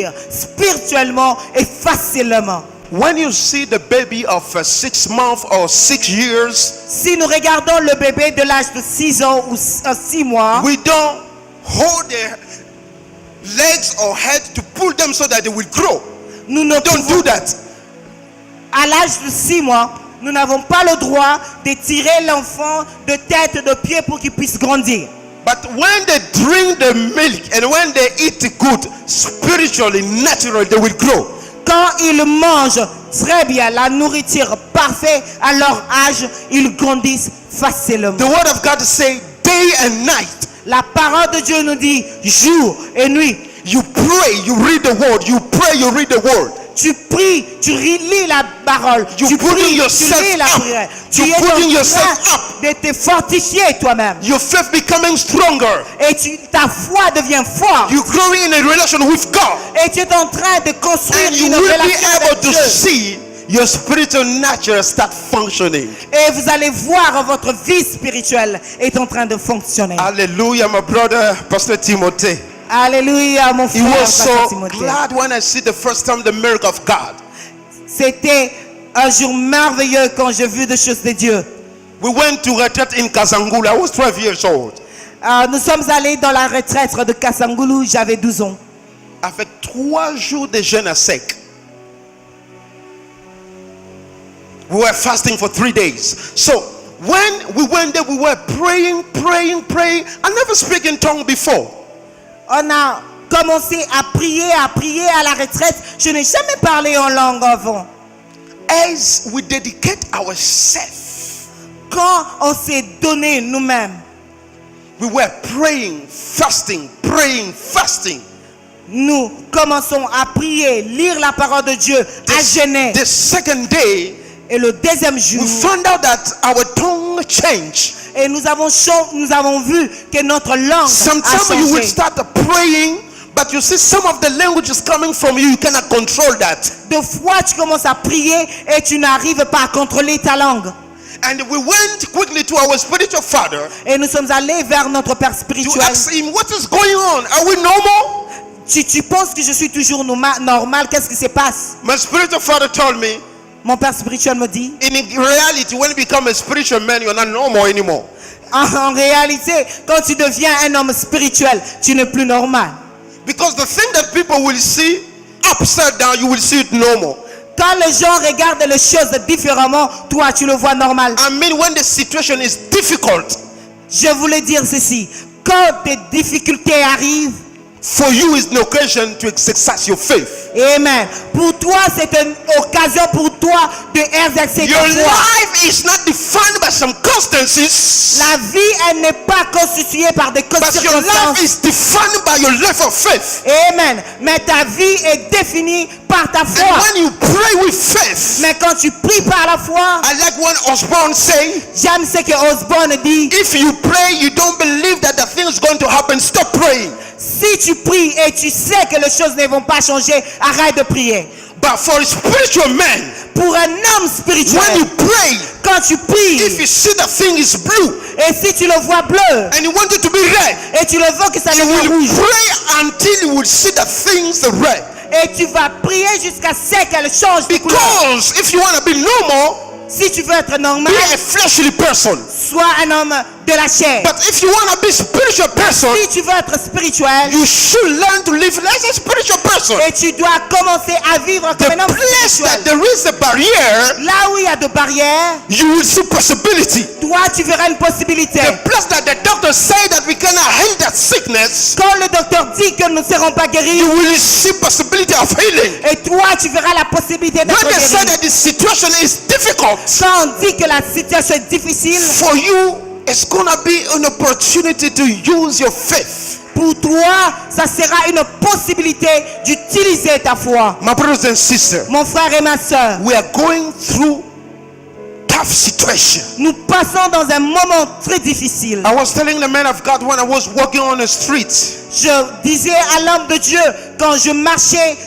grandir spirituellement et facilement. When you see the baby of 6 months or 6 years, Si nous regardons le bébé de l'âge de 6 ans ou 6 mois, we don't hold their legs or head to pull them so that they will grow. nous ne Don't pouvons, do that. à l'âge de 6 mois, nous n'avons pas le droit de tirer l'enfant de tête, de pied pour qu'il puisse grandir. But when they drink the milk and when they eat good, spiritually, naturally, they will grow. Quand ils mangent très bien la nourriture parfaite à leur âge, ils grandissent facilement. The word of God says day and night. La parole de Dieu nous dit jour et nuit. You pray, you read the word. You pray, you read the word. Tu pries, tu lis la parole, You tu putting pries, tu yourself lis la up. prière. You Tu es putting en yourself train de te fortifier toi-même. Your faith becoming stronger. Et ta foi devient forte. You're growing in a relation with God. Et tu es en train de construire And you une will be relation able avec to Dieu. see your spiritual nature start functioning. Et vous allez voir votre vie spirituelle est en train de fonctionner. Hallelujah, my brother, Pastor Timothy. Alléluia, mon He frère. was Pasteur so Timothée. glad when I see the first time the miracle of God. C'était un jour merveilleux quand j'ai vu des choses de Dieu. We went to retreat in Kazangulu. I was 12 years old. Nous sommes allés dans la retraite de Kasangulu, j'avais 12 ans. Avec 3 jours de jeûne à sec. We were fasting for 3 days. So when we went there, we were praying. I never speak in tongue before. On a commencé à prier à la retraite. Je n'ai jamais parlé en langue avant. As we dedicate ourselves, Quand on s'est donné nous-mêmes, we were praying, fasting. nous commençons à prier, lire la parole de Dieu, à jeûner. The second day, Et le deuxième jour, we found out that our tongue changed. et nous avons vu que notre langue a Sometimes you will changé. start praying, but you see some of the language is coming from you. You cannot control that. Deux fois, tu commences à prier et tu n'arrives pas à contrôler ta langue. And we went quickly to our spiritual father Et nous sommes allés vers notre Père to spirituel. ask him, what is going on? Are we normal? Tu penses que je suis toujours normal? Qu'est-ce qui se passe? My spiritual father told me, Mon Père spirituel me dit, in reality, when you become a spiritual man, you're not normal anymore. en réalité, quand tu deviens un homme spirituel, tu n'es plus normal. Because the thing that people will see upside down, you will see it normal. Quand les gens regardent les choses différemment, toi, tu le vois normal. I mean, when the situation is difficult, Je voulais dire ceci. Quand des difficultés arrivent, for you is an occasion to exercise your faith. amen. Pour toi, c'est une occasion pour toi de exercer ta Your foi. life is not defined by some circumstances, La vie, elle n'est pas constituée par des but your circonstances. life is defined by your life of faith. Amen. Mais ta vie est définie par ta And foi. when you pray with faith, Mais quand tu pries par la foi, I like what Osborne say, j'aime ce que Osborne dit. if you pray, you don't believe that the thing is going to happen, stop praying. Si tu pries et tu sais que les choses ne vont pas changer, arrête de prier. But for a spiritual man, Pour un homme when spirituel, you pray, quand tu if pries you see the thing is blue et si tu le vois bleu and you want it to be red, et tu le veux que ça you devienne will rouge pray until you will see the things red. et tu vas prier jusqu'à ce qu'elle change de couleur. Because if you want to be normal, Si tu veux être normal, be a fleshly person. sois un homme de la chair. But if you want to be a spiritual person, Si tu veux être spirituel, you should learn to live as a spiritual person. et tu dois commencer à vivre The comme un homme place that spirituel. there is a barrier, Là où il y a de barrières, you will see possibility. toi tu verras une possibilité. The place that the doctor say that we cannot heal that sickness, Quand le docteur dit que nous ne serons pas guéris, you will see possibility of healing. et toi tu verras la possibilité d'être When they say guéri. that the situation is difficult, Quand on dit que la situation est difficile, for you, it's gonna be an opportunity to use your faith. pour toi, ça sera une possibilité d'utiliser ta foi. My brothers and sisters, Mon frère et ma soeur, we are going through tough situation. nous passons dans un moment très difficile. I was telling the man of God when I was walking on the street, Je disais à l'homme de Dieu, quand je marchais,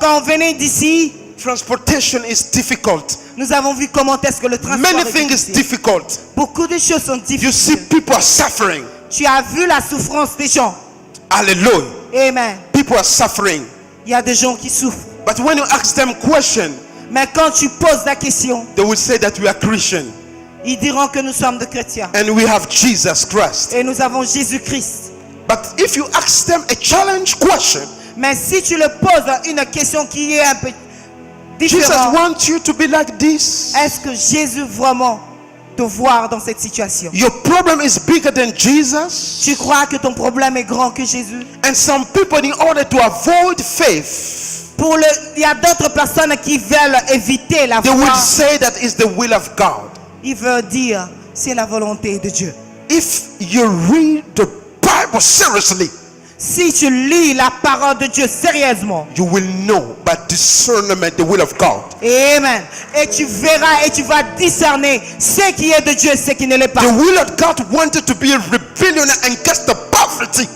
quand on venait d'ici, transportation is difficult. nous avons vu comment est-ce que le transport Many est things is difficile. difficult. Beaucoup de choses sont You see, difficiles. people are suffering. Tu as vu la souffrance des gens. Hallelujah. Amen. People are suffering. Il y a des gens qui souffrent. But when you ask them question, Mais quand tu poses la question, they will say that we are Christian ils diront que nous sommes des chrétiens. and we have Jesus Christ. Et nous avons Jésus-Christ. But if you ask them a challenge question, Mais si tu le poses une question qui est un peu Jesus différente, wants you to be like this. est-ce que Jésus vraiment te voit dans cette situation? Your problem is bigger than Jesus. Tu crois que ton problème est grand que Jésus? And some people, in order to avoid faith, Il y a d'autres personnes qui veulent éviter la they will foi. say that is the will of God. Ils veulent dire c'est la volonté de Dieu. If you read the Bible seriously, Si tu lis la parole de Dieu sérieusement, you will know by discernment the will of God. amen, et tu verras et tu vas discerner ce qui est de Dieu et ce qui ne l'est pas. The will of God wanted to be a rebellion against the poverty,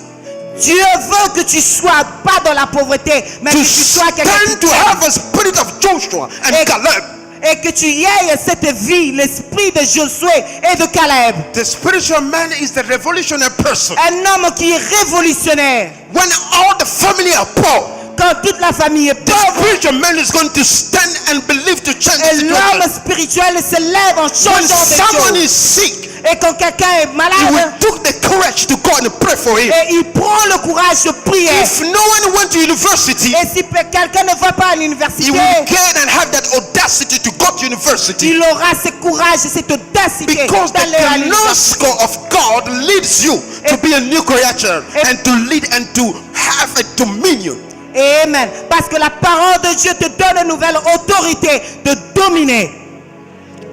Dieu veut que tu sois pas dans la pauvreté, mais que to tu sois quelqu'un stand to qui have a spirit of Joshua and Et- Caleb. et que tu aies cette vie, l'esprit de Josué et de Caleb. The spiritual man is the revolutionary person. Un homme qui est révolutionnaire. When all the family are poor, Quand toute la famille est the pauvre, spiritual man is going to stand and believe to change the et l'homme situation. spirituel se lève en When changeant des someone choses. is sick, Et quand quelqu'un est he will malade, took the courage to go and pray for him. et il prend le courage de prier. If no one went to university, Et si quelqu'un ne va pas à he l'université, will get and have that audacity to go to university. il aura ce courage et cette audacité Because the d'aller à l'université. gnosko of God leads you to be a new creature and to lead and to have a dominion. Amen. Parce que la parole de Dieu te donne une nouvelle autorité de dominer.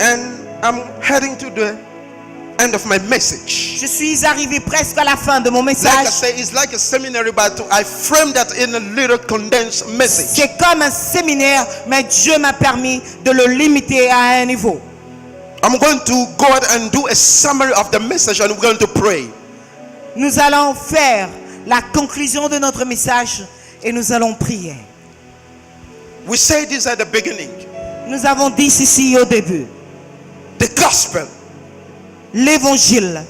And I'm heading to the end of my message. Je suis arrivé presque à la fin de mon Like I message. say, it's like a seminary, but I framed that in a little condensed message. C'est comme un séminaire, mais Dieu m'a permis de le limiter à un niveau. I'm going to go ahead and do a summary of the message and we're going to pray. Nous allons faire la conclusion de notre message et nous allons prier. We say this at the beginning. Nous avons dit ceci au début. The gospel L'évangile,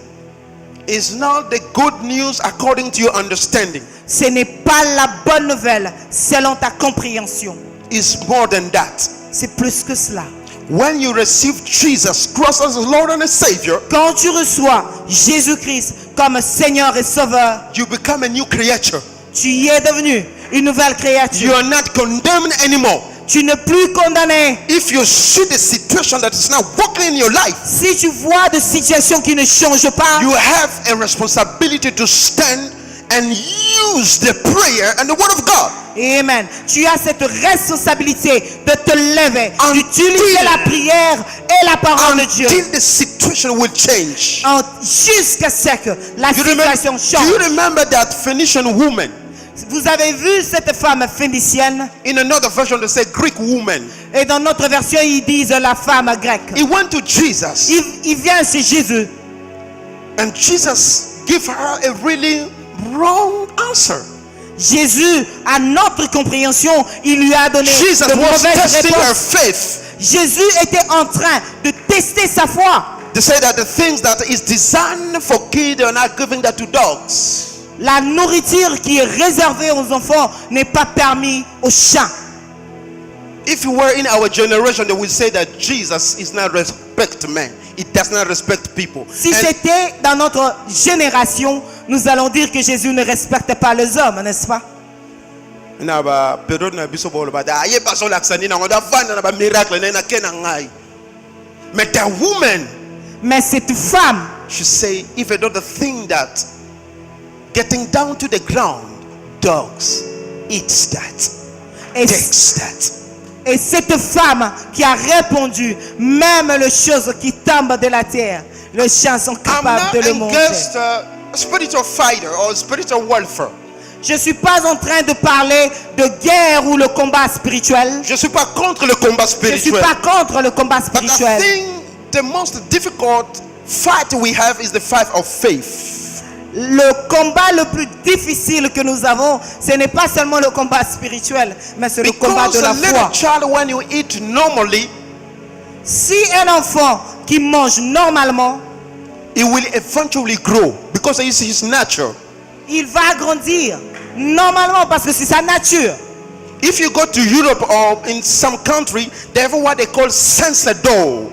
is not the good news according to your understanding. ce n'est pas la bonne nouvelle selon ta compréhension. It's more than that. C'est plus que cela. When you receive Jesus Christ as Lord and Savior, Quand tu reçois Jésus-Christ comme Seigneur et Sauveur, you become a new creature. tu y es devenu une nouvelle You créature. are not condemned anymore. Tu n'es plus condamné. If you see the situation that is now working in your life, Si tu vois des situations qui ne changent pas, you have a responsibility to stand and use the prayer and the word of God. Amen. Tu as cette responsabilité de te lever, Until- d'utiliser la prière et la parole de Dieu Until the situation will change. jusqu'à ce que la You remember, situation do you change. remember that Phoenician woman? Vous avez vu cette femme phénicienne, In another version, they say Greek woman. et dans notre version, ils disent la femme grecque. He went to Jesus, Il vient chez Jésus and Jesus gave her a really wrong answer. Jésus, à notre compréhension, il lui a donné Jesus de was mauvaises testing her réponses. faith. Jésus était en train de tester sa foi. They say that the things that is designed for kids are not giving that to dogs. La nourriture qui est réservée aux enfants n'est pas permise aux chats. If you were in our generation, they would say that Jesus is not respect men. He does not respect people. Si And c'était dans notre génération, nous allons dire que Jésus ne respecte pas les hommes, n'est-ce pas? na ba period na biso bolo ba da ye paso laksani na ngoda vanda na ba miracle na kena ngai. But the woman, Mais cette femme, she say, if I don't think that getting down to the ground, dogs eats that, et, takes that. et cette femme qui a répondu, même les choses qui tombent de la terre, les chiens sont I'm capables not de le manger. against spiritual fighter or spiritual warfare. Je ne suis pas en train de parler de guerre ou le combat spirituel. Je suis pas contre le combat Je ne suis spirituel. pas contre le combat But I spirituel. think the most difficult fight we have is the fight of faith. Le combat le plus difficile que nous avons, ce n'est pas seulement le combat spirituel, mais c'est le combat Because de la a little foi. child, when you eat normally, Si un enfant qui mange normalement, it will eventually grow because it's his nature. il va grandir normalement parce que c'est sa nature. If you go to Europe or in some country, they have what they call sensor door.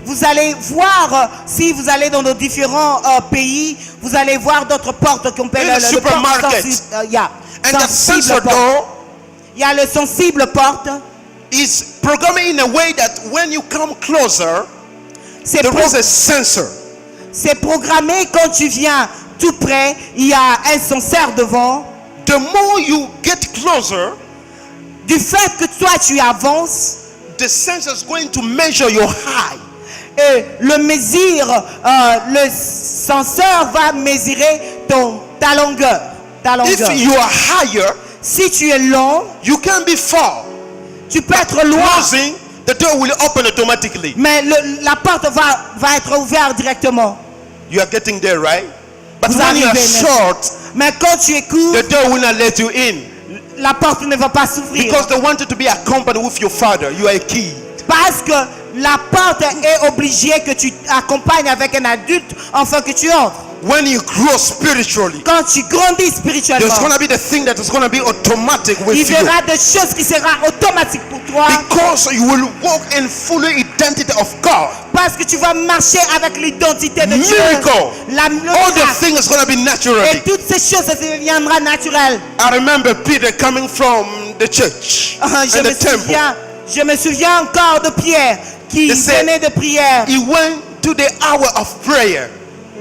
Vous allez voir, si vous allez dans nos différents pays, vous allez voir d'autres portes qu'on appelle In the le porte supermarket. And the sensible sensor porte. door Il y a le sensible porte. is programmed in a way that when you come closer, C'est there pro- is a sensor. c'est programmé quand tu viens tout près, il y a un senseur devant. The more you get closer, Du fait que toi tu avances the sensor is going to measure your height. et le senseur va mesurer ta longueur. If you are higher, Si tu es long, you can be far. tu peux être loin, Closing, the door will open automatically. mais la porte va être ouverte directement. You are getting there, right? But Vous when you are arrivez, mais- short, Mais quand tu es court, the door will not let you in la porte ne va pas s'ouvrir. because they wanted to be accompanied with your father. You are a kid. Parce que la porte est obligée que tu accompagnes avec un adulte afin que tu entres. When you grow spiritually, Quand tu grandis spirituellement, there's going to be the thing that is going to be automatic il with y you aura des choses qui seront automatiques pour toi because you will walk in full identity of God. parce que tu vas marcher avec l'identité de Dieu. Miracle. La All the miracle. things is going to be Et naturally. toutes ces choses, ça deviendra naturel. I remember Peter coming from the church Je and the temple. je me souviens encore de Pierre qui They said- venait de prière. He went to the hour of prayer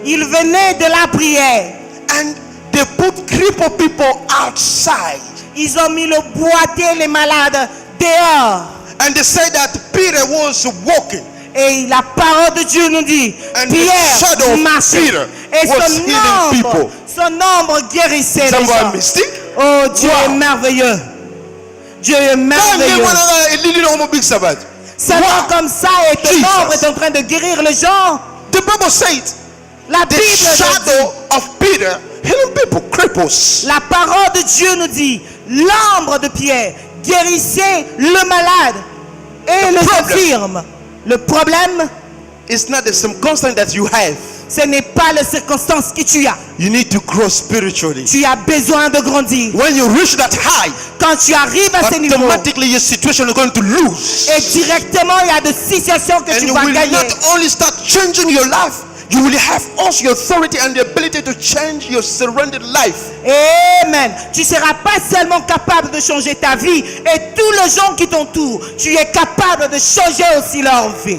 Il venait de la prière. and they put crippled people outside. Ils ont mis le boité, les malades dehors. And they said that Peter was walking. Et la parole de Dieu nous dit, And the shadow Pierre of marchait. Peter Et was healing people. son ombre guérissait les Somebody gens. mystic? Oh, Dieu Wow. est merveilleux. Dieu est merveilleux. Seulement comme ça, et ton Jesus. ombre est en train de guérir les gens. The Bible says La the Bible nous dit, shadow of Peter healing people, cripples. la parole de Dieu nous dit, l'ombre de Pierre guérissait le malade et The le problem. infirme. Le problème, It's not the circumstance that you have. Ce n'est pas les circonstances que tu as. You need to grow spiritually. Tu as besoin de grandir. When you reach that high, Quand tu arrives à ce niveau, automatically your situation is going to lose. et directement il y a des situations que And tu you vas will gagner. not only start changing your life, you will have also your authority and the ability to change your surrendered life. Amen. Tu ne seras pas seulement capable de changer ta vie et tous les gens qui t'entourent. Tu es capable de changer aussi leur vie.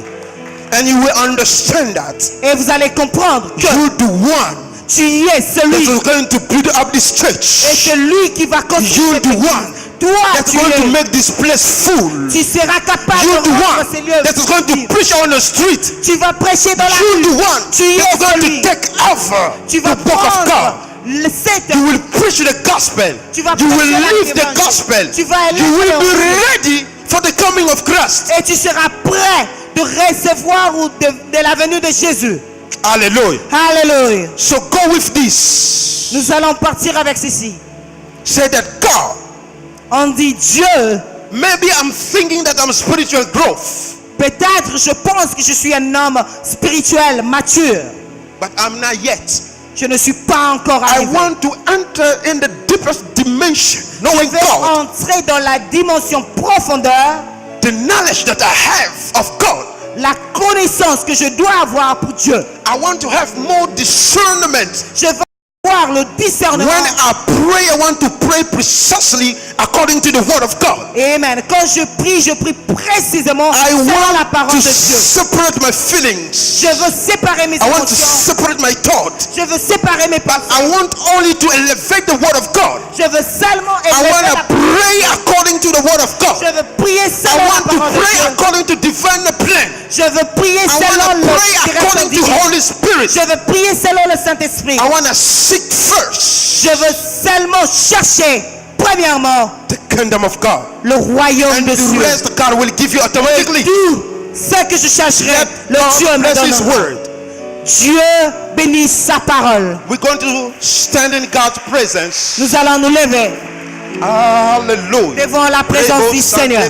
And you will understand that Et vous allez comprendre que you're the one tu es that celui is going to build up this et church. celui qui va construire You're cette the église. one Toi, that's tu going to es. make this place full. Tu seras capable You're de the rendre one ces lieux that is going to vides. preach on the street. Tu vas prêcher dans la You're the rue. one Tu es that's going celui. to take over Tu the vas book of God. prendre cette. You will preach the gospel. Tu vas You will prêcher live the l'évangile. gospel. Tu vas You élever will be l'évangile. ready for the coming of Christ. Et tu seras prêt de recevoir ou de la venue de Jésus. Hallelujah. Alléluia. So go with this. Nous allons partir avec ceci. Say that God, On dit Dieu. maybe I'm thinking that I'm spiritual growth, Peut-être je pense que je suis un homme spirituel mature. but I'm not yet. Je ne suis pas encore I arrivé. want to enter in the deepest dimension, Je knowing vais God, entrer dans la dimension profondeur, the knowledge that I have of God. la connaissance que je dois avoir pour Dieu. I want to have more discernment. Je veux avoir le discernement. When I pray, I want to pray precisely according to the word of God. Amen. Quand je prie précisément I selon la want parole to de Dieu. separate my feelings. Je veux séparer mes I want to émotions. separate my thoughts. Je veux séparer mes pensées. I want only to elevate the word of God. Je veux seulement I élever want la to pray according to the word of God. Je veux prier I selon la want to parole de pray Dieu. according to divine plan. Je veux prier I selon want to le pray direction according to divine. Holy Spirit. Je veux prier selon le Saint-Esprit. I want to seek first Je veux seulement chercher, premièrement, the kingdom of God. le royaume And de the Dieu. rest God will give you automatically. Tout ce que je chercherai, Let le Dieu God me bless His donnera. word. Dieu bénisse sa parole. We're going to stand in God's presence. Nous allons nous lever Hallelujah. devant la présence du Seigneur.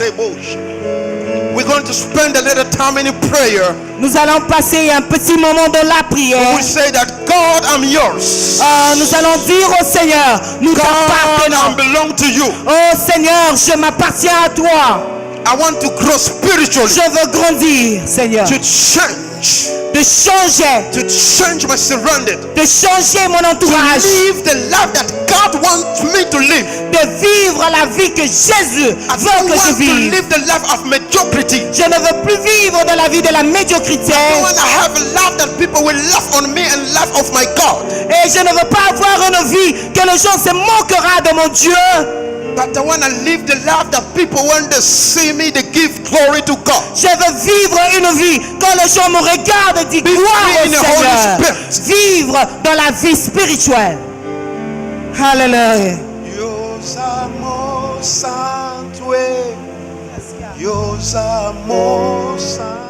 We're going to spend a little time in prayer. Nous allons passer un petit moment de la prière. We say that God, I'm yours. Nous allons dire au Seigneur, nous God, I t'appartenons. belong to you. Oh Seigneur, je m'appartiens à toi. I want to grow spiritually, Je veux grandir, Seigneur. to change, De changer, to change my surrounding, de changer mon to entourage. live the life that God wants me to live. De vivre la vie que Jésus I veut don't que je want to vive. live the life of mediocrity. Je ne veux plus vivre de la vie de la médiocrité. I want to have a life that people will laugh on me and laugh of my God. Et je ne veux pas avoir une vie que les gens se moqueront de mon Dieu. But I want to live the life that people, when they see me, they give glory to God. Je veux vivre une vie quand les gens me regardent et disent Be gloire free au in the Holy Seigneur. Spirit. Vivre dans la vie spirituelle. Alléluia. Dios amor santo, Dios amor santo.